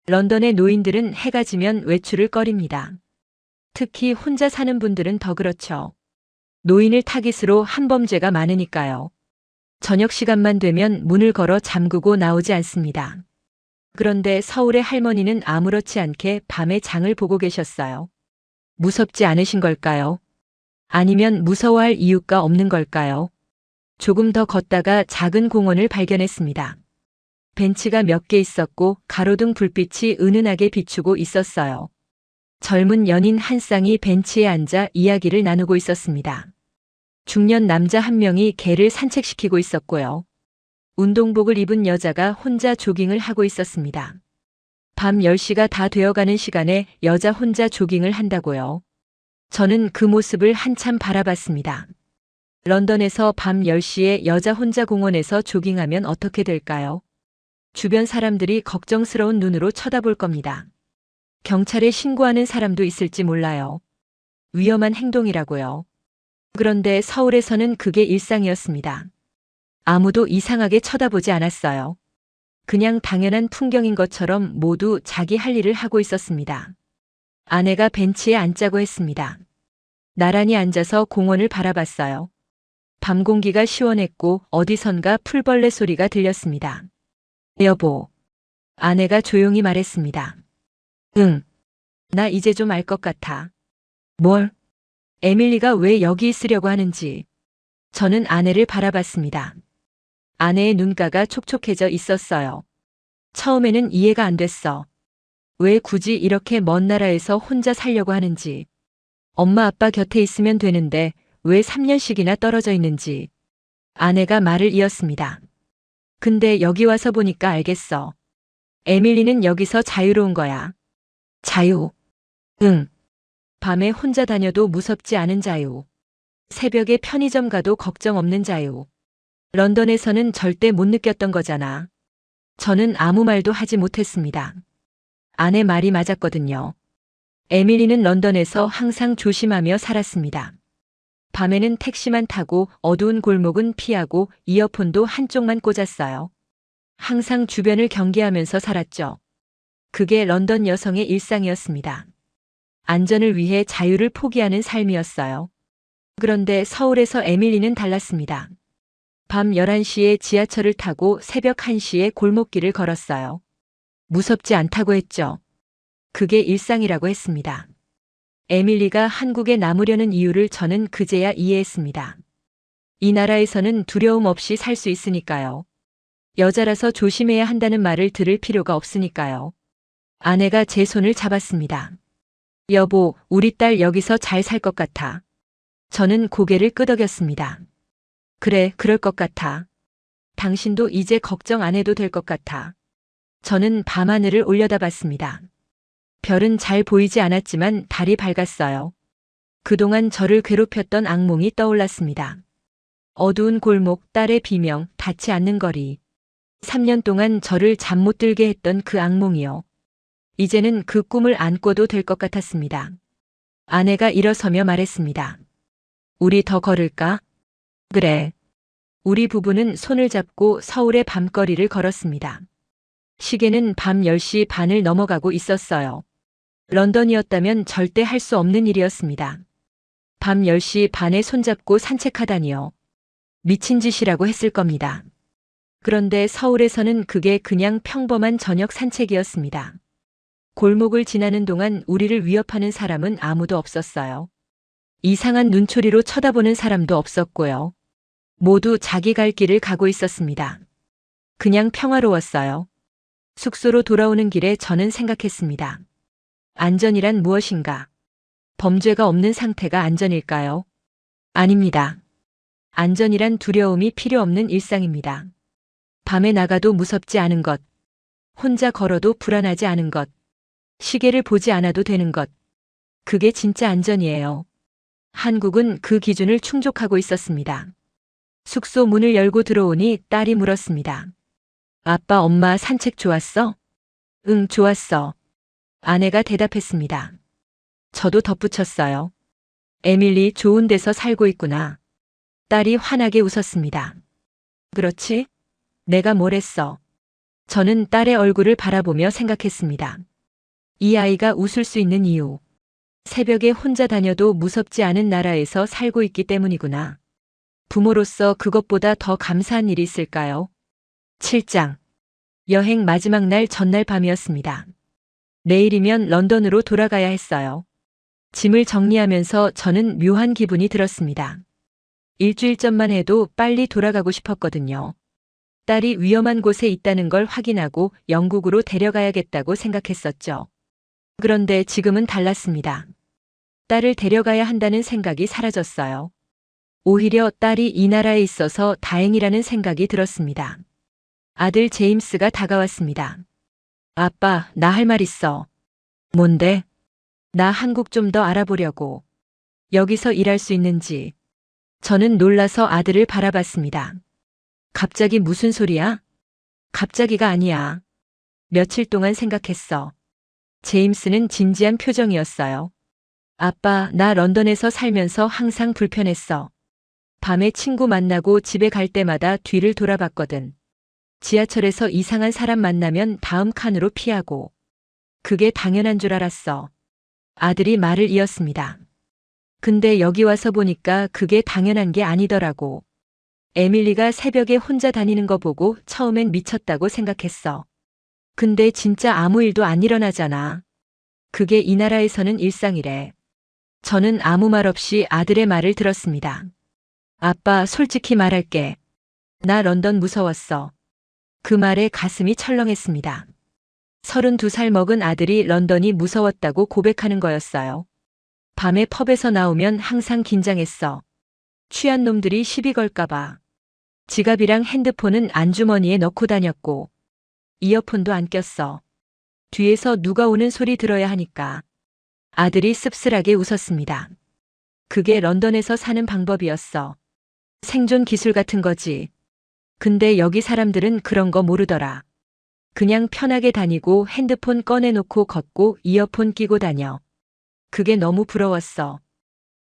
런던의 노인들은 해가 지면 외출을 꺼립니다. 특히 혼자 사는 분들은 더 그렇죠. 노인을 타깃으로 한범죄가 많으니까요. 저녁 시간만 되면 문을 걸어 잠그고 나오지 않습니다. 그런데 서울의 할머니는 아무렇지 않게 밤에 장을 보고 계셨어요. 무섭지 않으신 걸까요? 아니면 무서워할 이유가 없는 걸까요? 조금 더 걷다가 작은 공원을 발견했습니다. 벤치가 몇 개 있었고 가로등 불빛이 은은하게 비추고 있었어요. 젊은 연인 한 쌍이 벤치에 앉아 이야기를 나누고 있었습니다. 중년 남자 한 명이 개를 산책시키고 있었고요. 운동복을 입은 여자가 혼자 조깅을 하고 있었습니다. 밤 10시가 다 되어가는 시간에 여자 혼자 조깅을 한다고요. 저는 그 모습을 한참 바라봤습니다. 런던에서 밤 10시에 여자 혼자 공원에서 조깅하면 어떻게 될까요? 주변 사람들이 걱정스러운 눈으로 쳐다볼 겁니다. 경찰에 신고하는 사람도 있을지 몰라요. 위험한 행동이라고요. 그런데 서울에서는 그게 일상이었습니다. 아무도 이상하게 쳐다보지 않았어요. 그냥 당연한 풍경인 것처럼 모두 자기 할 일을 하고 있었습니다. 아내가 벤치에 앉자고 했습니다. 나란히 앉아서 공원을 바라봤어요. 밤 공기가 시원했고 어디선가 풀벌레 소리가 들렸습니다. 여보. 아내가 조용히 말했습니다. 응. 나 이제 좀 알 것 같아. 뭘? 에밀리가 왜 여기 있으려고 하는지. 저는 아내를 바라봤습니다. 아내의 눈가가 촉촉해져 있었어요. 처음에는 이해가 안 됐어. 왜 굳이 이렇게 먼 나라에서 혼자 살려고 하는지. 엄마 아빠 곁에 있으면 되는데 왜 3년씩이나 떨어져 있는지. 아내가 말을 이었습니다. 근데 여기 와서 보니까 알겠어. 에밀리는 여기서 자유로운 거야. 자유. 응. 밤에 혼자 다녀도 무섭지 않은 자유. 새벽에 편의점 가도 걱정 없는 자유. 런던에서는 절대 못 느꼈던 거잖아. 저는 아무 말도 하지 못했습니다. 아내 말이 맞았거든요. 에밀리는 런던에서 항상 조심하며 살았습니다. 밤에는 택시만 타고 어두운 골목은 피하고 이어폰도 한쪽만 꽂았어요. 항상 주변을 경계하면서 살았죠. 그게 런던 여성의 일상이었습니다. 안전을 위해 자유를 포기하는 삶이었어요. 그런데 서울에서 에밀리는 달랐습니다. 밤 11시에 지하철을 타고 새벽 1시에 골목길을 걸었어요. 무섭지 않다고 했죠. 그게 일상이라고 했습니다. 에밀리가 한국에 남으려는 이유를 저는 그제야 이해했습니다. 이 나라에서는 두려움 없이 살 수 있으니까요. 여자라서 조심해야 한다는 말을 들을 필요가 없으니까요. 아내가 제 손을 잡았습니다. 여보, 우리 딸 여기서 잘 살 것 같아. 저는 고개를 끄덕였습니다. 그래, 그럴 것 같아. 당신도 이제 걱정 안 해도 될 것 같아. 저는 밤하늘을 올려다봤습니다. 별은 잘 보이지 않았지만 달이 밝았어요. 그동안 저를 괴롭혔던 악몽이 떠올랐습니다. 어두운 골목, 딸의 비명, 닿지 않는 거리. 3년 동안 저를 잠 못 들게 했던 그 악몽이요. 이제는 그 꿈을 안 꿔도 될 것 같았습니다. 아내가 일어서며 말했습니다. 우리 더 걸을까? 그래. 우리 부부는 손을 잡고 서울의 밤거리를 걸었습니다. 시계는 밤 10시 반을 넘어가고 있었어요. 런던이었다면 절대 할 수 없는 일이었습니다. 밤 10시 반에 손잡고 산책하다니요. 미친 짓이라고 했을 겁니다. 그런데 서울에서는 그게 그냥 평범한 저녁 산책이었습니다. 골목을 지나는 동안 우리를 위협하는 사람은 아무도 없었어요. 이상한 눈초리로 쳐다보는 사람도 없었고요. 모두 자기 갈 길을 가고 있었습니다. 그냥 평화로웠어요. 숙소로 돌아오는 길에 저는 생각했습니다. 안전이란 무엇인가? 범죄가 없는 상태가 안전일까요? 아닙니다. 안전이란 두려움이 필요 없는 일상입니다. 밤에 나가도 무섭지 않은 것, 혼자 걸어도 불안하지 않은 것, 시계를 보지 않아도 되는 것, 그게 진짜 안전이에요. 한국은 그 기준을 충족하고 있었습니다. 숙소 문을 열고 들어오니 딸이 물었습니다. 아빠, 엄마 산책 좋았어? 응, 좋았어. 아내가 대답했습니다. 저도 덧붙였어요. 에밀리 좋은 데서 살고 있구나. 딸이 환하게 웃었습니다. 그렇지? 내가 뭘 했어? 저는 딸의 얼굴을 바라보며 생각했습니다. 이 아이가 웃을 수 있는 이유. 새벽에 혼자 다녀도 무섭지 않은 나라에서 살고 있기 때문이구나. 부모로서 그것보다 더 감사한 일이 있을까요? 7장. 여행 마지막 날 전날 밤이었습니다. 내일이면 런던으로 돌아가야 했어요. 짐을 정리하면서 저는 묘한 기분이 들었습니다. 일주일 전만 해도 빨리 돌아가고 싶었거든요. 딸이 위험한 곳에 있다는 걸 확인하고 영국으로 데려가야겠다고 생각했었죠. 그런데 지금은 달랐습니다. 딸을 데려가야 한다는 생각이 사라졌어요. 오히려 딸이 이 나라에 있어서 다행이라는 생각이 들었습니다. 아들 제임스가 다가왔습니다. 아빠, 나 할 말 있어. 뭔데? 나 한국 좀 더 알아보려고. 여기서 일할 수 있는지. 저는 놀라서 아들을 바라봤습니다. 갑자기 무슨 소리야? 갑자기가 아니야. 며칠 동안 생각했어. 제임스는 진지한 표정이었어요. 아빠, 나 런던에서 살면서 항상 불편했어. 밤에 친구 만나고 집에 갈 때마다 뒤를 돌아봤거든. 지하철에서 이상한 사람 만나면 다음 칸으로 피하고. 그게 당연한 줄 알았어. 아들이 말을 이었습니다. 근데 여기 와서 보니까 그게 당연한 게 아니더라고. 에밀리가 새벽에 혼자 다니는 거 보고 처음엔 미쳤다고 생각했어. 근데 진짜 아무 일도 안 일어나잖아. 그게 이 나라에서는 일상이래. 저는 아무 말 없이 아들의 말을 들었습니다. 아빠, 솔직히 말할게. 나 런던 무서웠어. 그 말에 가슴이 철렁했습니다. 32살 먹은 아들이 런던이 무서웠다고 고백하는 거였어요. 밤에 펍에서 나오면 항상 긴장했어. 취한 놈들이 시비 걸까봐. 지갑이랑 핸드폰은 안주머니에 넣고 다녔고, 이어폰도 안 꼈어. 뒤에서 누가 오는 소리 들어야 하니까. 아들이 씁쓸하게 웃었습니다. 그게 런던에서 사는 방법이었어. 생존 기술 같은 거지. 근데 여기 사람들은 그런 거 모르더라. 그냥 편하게 다니고 핸드폰 꺼내놓고 걷고 이어폰 끼고 다녀. 그게 너무 부러웠어.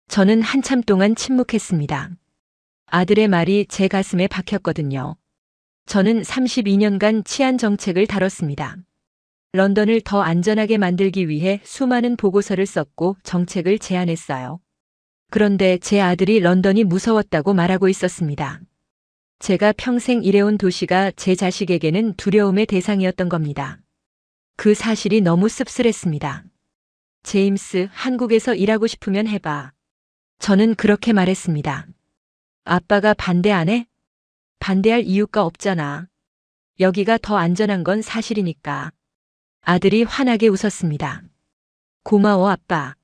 저는 한참 동안 침묵했습니다. 아들의 말이 제 가슴에 박혔거든요. 저는 32년간 치안 정책을 다뤘습니다. 런던을 더 안전하게 만들기 위해 수많은 보고서를 썼고 정책을 제안했어요. 그런데 제 아들이 런던이 무서웠다고 말하고 있었습니다. 제가 평생 일해온 도시가 제 자식에게는 두려움의 대상이었던 겁니다. 그 사실이 너무 씁쓸했습니다. 제임스, 한국에서 일하고 싶으면 해봐. 저는 그렇게 말했습니다. 아빠가 반대 안 해? 반대할 이유가 없잖아. 여기가 더 안전한 건 사실이니까. 아들이 환하게 웃었습니다. 고마워, 아빠.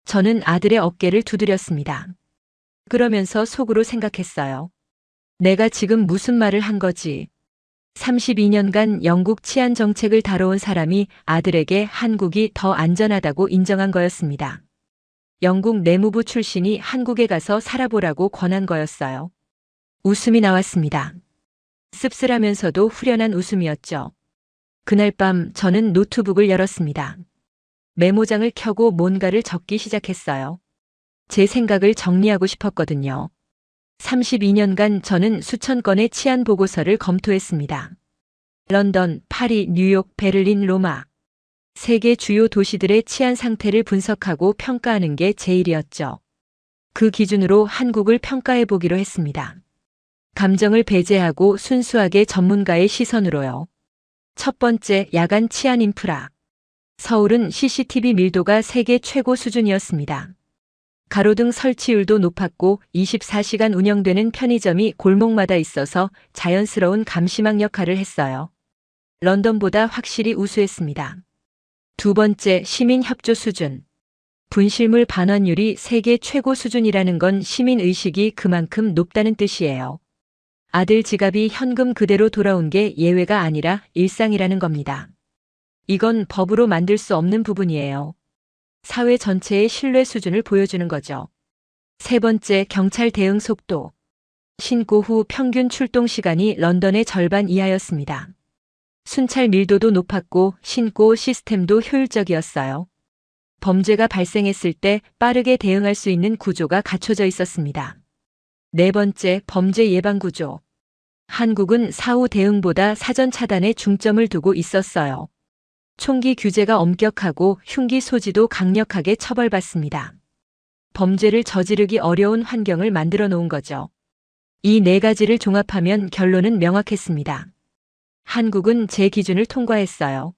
저는 아들의 어깨를 두드렸습니다. 그러면서 속으로 생각했어요. 내가 지금 무슨 말을 한 거지? 32년간 영국 치안 정책을 다뤄온 사람이 아들에게 한국이 더 안전하다고 인정한 거였습니다. 영국 내무부 출신이 한국에 가서 살아보라고 권한 거였어요. 웃음이 나왔습니다. 씁쓸하면서도 후련한 웃음이었죠. 그날 밤 저는 노트북을 열었습니다. 메모장을 켜고 뭔가를 적기 시작했어요. 제 생각을 정리하고 싶었거든요. 32년간 저는 수천 건의 치안 보고서를 검토했습니다. 런던, 파리, 뉴욕, 베를린, 로마. 세계 주요 도시들의 치안 상태를 분석하고 평가하는 게 제 일이었죠. 그 기준으로 한국을 평가해 보기로 했습니다. 감정을 배제하고 순수하게 전문가의 시선으로요. 첫 번째, 야간 치안 인프라. 서울은 CCTV 밀도가 세계 최고 수준이었습니다. 가로등 설치율도 높았고 24시간 운영되는 편의점이 골목마다 있어서 자연스러운 감시망 역할을 했어요. 런던보다 확실히 우수했습니다. 두 번째, 시민 협조 수준. 분실물 반환율이 세계 최고 수준이라는 건 시민 의식이 그만큼 높다는 뜻이에요. 아들 지갑이 현금 그대로 돌아온 게 예외가 아니라 일상이라는 겁니다. 이건 법으로 만들 수 없는 부분이에요. 사회 전체의 신뢰 수준을 보여주는 거죠. 세 번째, 경찰 대응 속도. 신고 후 평균 출동 시간이 런던의 절반 이하였습니다. 순찰 밀도도 높았고 신고 시스템도 효율적이었어요. 범죄가 발생했을 때 빠르게 대응할 수 있는 구조가 갖춰져 있었습니다. 네 번째, 범죄 예방 구조. 한국은 사후 대응보다 사전 차단에 중점을 두고 있었어요. 총기 규제가 엄격하고 흉기 소지도 강력하게 처벌받습니다. 범죄를 저지르기 어려운 환경을 만들어 놓은 거죠. 이 네 가지를 종합하면 결론은 명확했습니다. 한국은 제 기준을 통과했어요.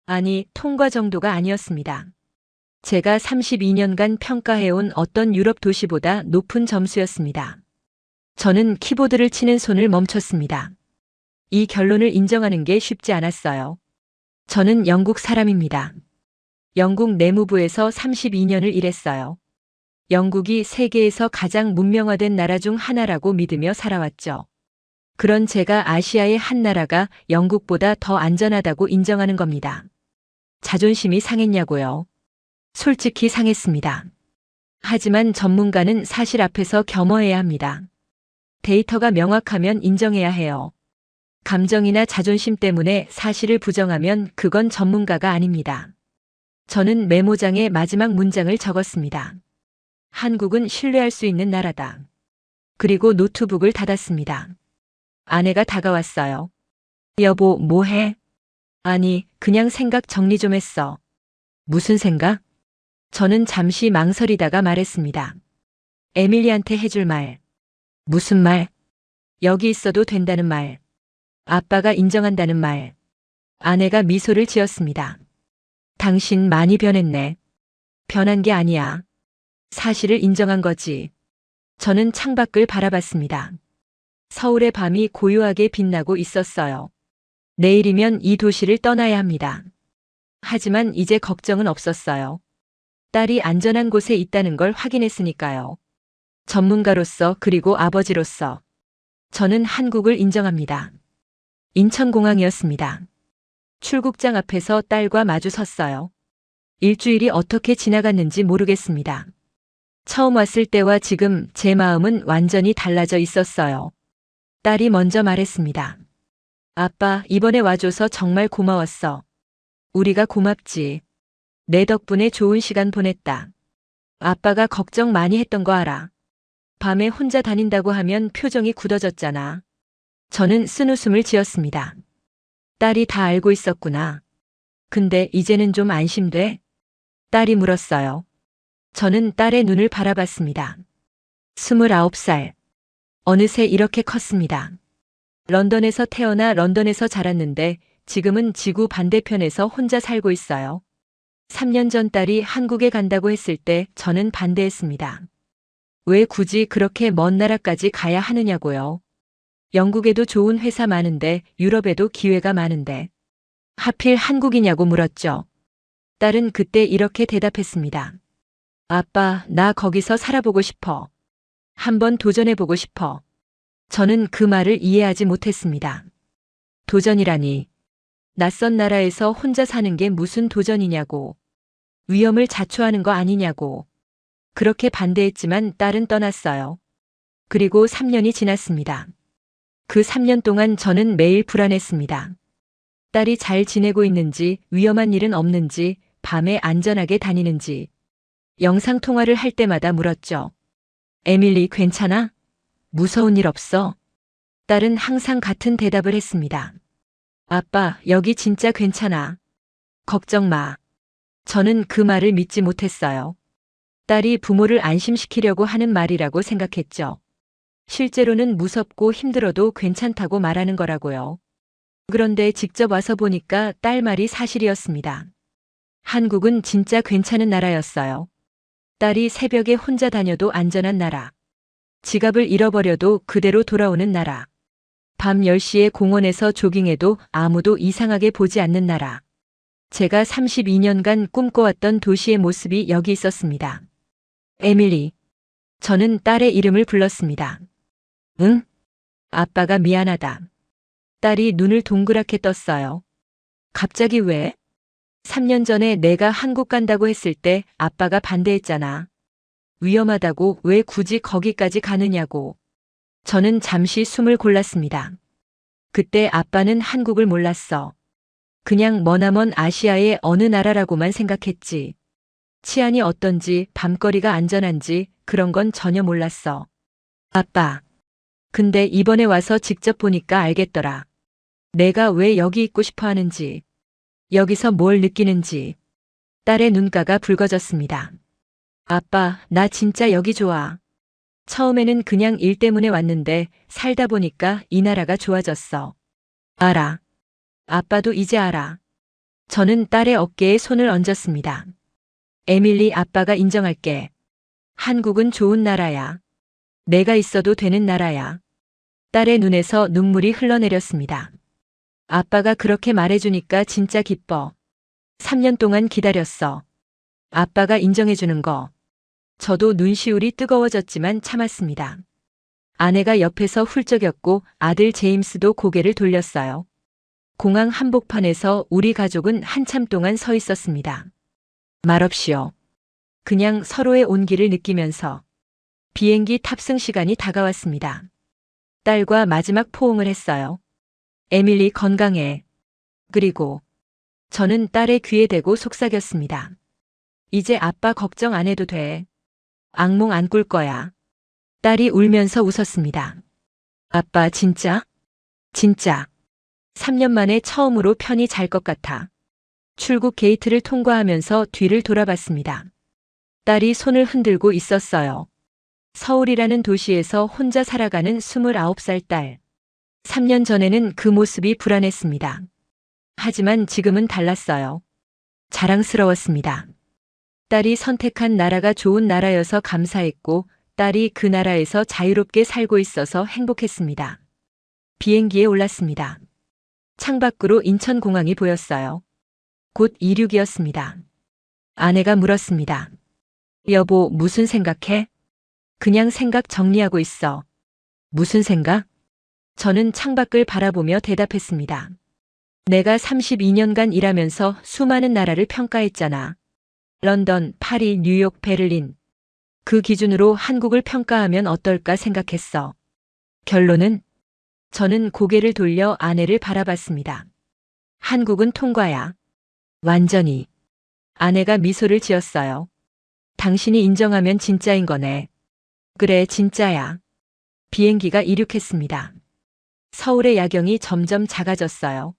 아니, 통과 정도가 아니었습니다. 제가 32년간 평가해온 어떤 유럽 도시보다 높은 점수였습니다. 저는 키보드를 치는 손을 멈췄습니다. 이 결론을 인정하는 게 쉽지 않았어요. 저는 영국 사람입니다. 영국 내무부에서 32년을 일했어요. 영국이 세계에서 가장 문명화된 나라 중 하나라고 믿으며 살아왔죠. 그런 제가 아시아의 한 나라가 영국보다 더 안전하다고 인정하는 겁니다. 자존심이 상했냐고요? 솔직히 상했습니다. 하지만 전문가는 사실 앞에서 겸허해야 합니다. 데이터가 명확하면 인정해야 해요. 감정이나 자존심 때문에 사실을 부정하면 그건 전문가가 아닙니다. 저는 메모장에 마지막 문장을 적었습니다. 한국은 신뢰할 수 있는 나라다. 그리고 노트북을 닫았습니다. 아내가 다가왔어요. 여보, 뭐해? 아니, 그냥 생각 정리 좀 했어. 무슨 생각? 저는 잠시 망설이다가 말했습니다. 에밀리한테 해줄 말. 무슨 말? 여기 있어도 된다는 말. 아빠가 인정한다는 말. 아내가 미소를 지었습니다. 당신 많이 변했네. 변한 게 아니야. 사실을 인정한 거지. 저는 창밖을 바라봤습니다. 서울의 밤이 고요하게 빛나고 있었어요. 내일이면 이 도시를 떠나야 합니다. 하지만 이제 걱정은 없었어요. 딸이 안전한 곳에 있다는 걸 확인했으니까요. 전문가로서 그리고 아버지로서 저는 한국을 인정합니다. 인천공항이었습니다. 출국장 앞에서 딸과 마주 섰어요. 일주일이 어떻게 지나갔는지 모르겠습니다. 처음 왔을 때와 지금 제 마음은 완전히 달라져 있었어요. 딸이 먼저 말했습니다. 아빠, 이번에 와줘서 정말 고마웠어. 우리가 고맙지. 내 덕분에 좋은 시간 보냈다. 아빠가 걱정 많이 했던 거 알아. 밤에 혼자 다닌다고 하면 표정이 굳어졌잖아. 저는 쓴웃음을 지었습니다. 딸이 다 알고 있었구나. 근데 이제는 좀 안심돼? 딸이 물었어요. 저는 딸의 눈을 바라봤습니다. 29살. 어느새 이렇게 컸습니다. 런던에서 태어나 런던에서 자랐는데 지금은 지구 반대편에서 혼자 살고 있어요. 3년 전 딸이 한국에 간다고 했을 때 저는 반대했습니다. 왜 굳이 그렇게 먼 나라까지 가야 하느냐고요. 영국에도 좋은 회사 많은데 유럽에도 기회가 많은데 하필 한국이냐고 물었죠. 딸은 그때 이렇게 대답했습니다. 아빠, 나 거기서 살아보고 싶어. 한번 도전해보고 싶어. 저는 그 말을 이해하지 못했습니다. 도전이라니. 낯선 나라에서 혼자 사는 게 무슨 도전이냐고. 위험을 자초하는 거 아니냐고. 그렇게 반대했지만 딸은 떠났어요. 그리고 3년이 지났습니다. 그 3년 동안 저는 매일 불안했습니다. 딸이 잘 지내고 있는지, 위험한 일은 없는지, 밤에 안전하게 다니는지. 영상통화를 할 때마다 물었죠. 에밀리, 괜찮아? 무서운 일 없어? 딸은 항상 같은 대답을 했습니다. 아빠, 여기 진짜 괜찮아. 걱정 마. 저는 그 말을 믿지 못했어요. 딸이 부모를 안심시키려고 하는 말이라고 생각했죠. 실제로는 무섭고 힘들어도 괜찮다고 말하는 거라고요. 그런데 직접 와서 보니까 딸 말이 사실이었습니다. 한국은 진짜 괜찮은 나라였어요. 딸이 새벽에 혼자 다녀도 안전한 나라. 지갑을 잃어버려도 그대로 돌아오는 나라. 밤 10시에 공원에서 조깅해도 아무도 이상하게 보지 않는 나라. 제가 32년간 꿈꿔왔던 도시의 모습이 여기 있었습니다. 에밀리. 저는 딸의 이름을 불렀습니다. 응? 아빠가 미안하다. 딸이 눈을 동그랗게 떴어요. 갑자기 왜? 3년 전에 내가 한국 간다고 했을 때 아빠가 반대했잖아. 위험하다고 왜 굳이 거기까지 가느냐고. 저는 잠시 숨을 골랐습니다. 그때 아빠는 한국을 몰랐어. 그냥 머나먼 아시아의 어느 나라라고만 생각했지. 치안이 어떤지, 밤거리가 안전한지 그런 건 전혀 몰랐어. 아빠. 근데 이번에 와서 직접 보니까 알겠더라. 내가 왜 여기 있고 싶어 하는지. 여기서 뭘 느끼는지. 딸의 눈가가 붉어졌습니다. 아빠, 나 진짜 여기 좋아. 처음에는 그냥 일 때문에 왔는데 살다 보니까 이 나라가 좋아졌어. 알아. 아빠도 이제 알아. 저는 딸의 어깨에 손을 얹었습니다. 에밀리, 아빠가 인정할게. 한국은 좋은 나라야. 내가 있어도 되는 나라야. 딸의 눈에서 눈물이 흘러내렸습니다. 아빠가 그렇게 말해주니까 진짜 기뻐. 3년 동안 기다렸어. 아빠가 인정해주는 거. 저도 눈시울이 뜨거워졌지만 참았습니다. 아내가 옆에서 훌쩍였고 아들 제임스도 고개를 돌렸어요. 공항 한복판에서 우리 가족은 한참 동안 서 있었습니다. 말없이요. 그냥 서로의 온기를 느끼면서. 비행기 탑승 시간이 다가왔습니다. 딸과 마지막 포옹을 했어요. 에밀리, 건강해. 그리고 저는 딸의 귀에 대고 속삭였습니다. 이제 아빠 걱정 안 해도 돼. 악몽 안 꿀 거야. 딸이 울면서 웃었습니다. 아빠, 진짜? 진짜. 3년 만에 처음으로 편히 잘 것 같아. 출국 게이트를 통과하면서 뒤를 돌아봤습니다. 딸이 손을 흔들고 있었어요. 서울이라는 도시에서 혼자 살아가는 29살 딸. 3년 전에는 그 모습이 불안했습니다. 하지만 지금은 달랐어요. 자랑스러웠습니다. 딸이 선택한 나라가 좋은 나라여서 감사했고, 딸이 그 나라에서 자유롭게 살고 있어서 행복했습니다. 비행기에 올랐습니다. 창밖으로 인천공항이 보였어요. 곧 이륙이었습니다. 아내가 물었습니다. 여보, 무슨 생각해? 그냥 생각 정리하고 있어. 무슨 생각? 저는 창밖을 바라보며 대답했습니다. 내가 32년간 일하면서 수많은 나라를 평가했잖아. 런던, 파리, 뉴욕, 베를린. 그 기준으로 한국을 평가하면 어떨까 생각했어. 결론은? 저는 고개를 돌려 아내를 바라봤습니다. 한국은 통과야. 완전히. 아내가 미소를 지었어요. 당신이 인정하면 진짜인 거네. 그래, 진짜야. 비행기가 이륙했습니다. 서울의 야경이 점점 작아졌어요.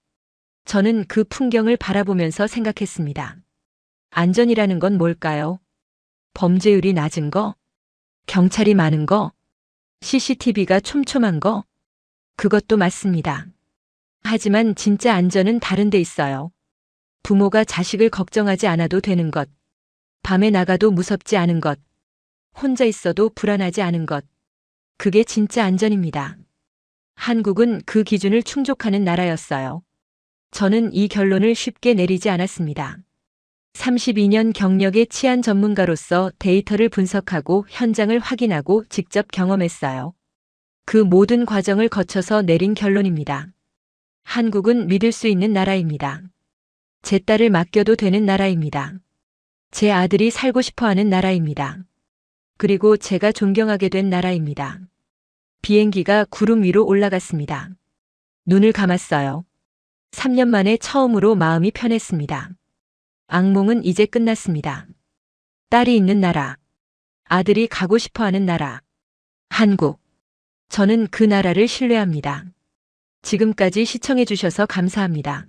저는 그 풍경을 바라보면서 생각했습니다. 안전이라는 건 뭘까요? 범죄율이 낮은 거? 경찰이 많은 거? CCTV가 촘촘한 거? 그것도 맞습니다. 하지만 진짜 안전은 다른 데 있어요. 부모가 자식을 걱정하지 않아도 되는 것. 밤에 나가도 무섭지 않은 것. 혼자 있어도 불안하지 않은 것. 그게 진짜 안전입니다. 한국은 그 기준을 충족하는 나라였어요. 저는 이 결론을 쉽게 내리지 않았습니다. 32년 경력의 치안 전문가로서 데이터를 분석하고 현장을 확인하고 직접 경험했어요. 그 모든 과정을 거쳐서 내린 결론입니다. 한국은 믿을 수 있는 나라입니다. 제 딸을 맡겨도 되는 나라입니다. 제 아들이 살고 싶어 하는 나라입니다. 그리고 제가 존경하게 된 나라입니다. 비행기가 구름 위로 올라갔습니다. 눈을 감았어요. 3년 만에 처음으로 마음이 편했습니다. 악몽은 이제 끝났습니다. 딸이 있는 나라. 아들이 가고 싶어 하는 나라. 한국. 저는 그 나라를 신뢰합니다. 지금까지 시청해 주셔서 감사합니다.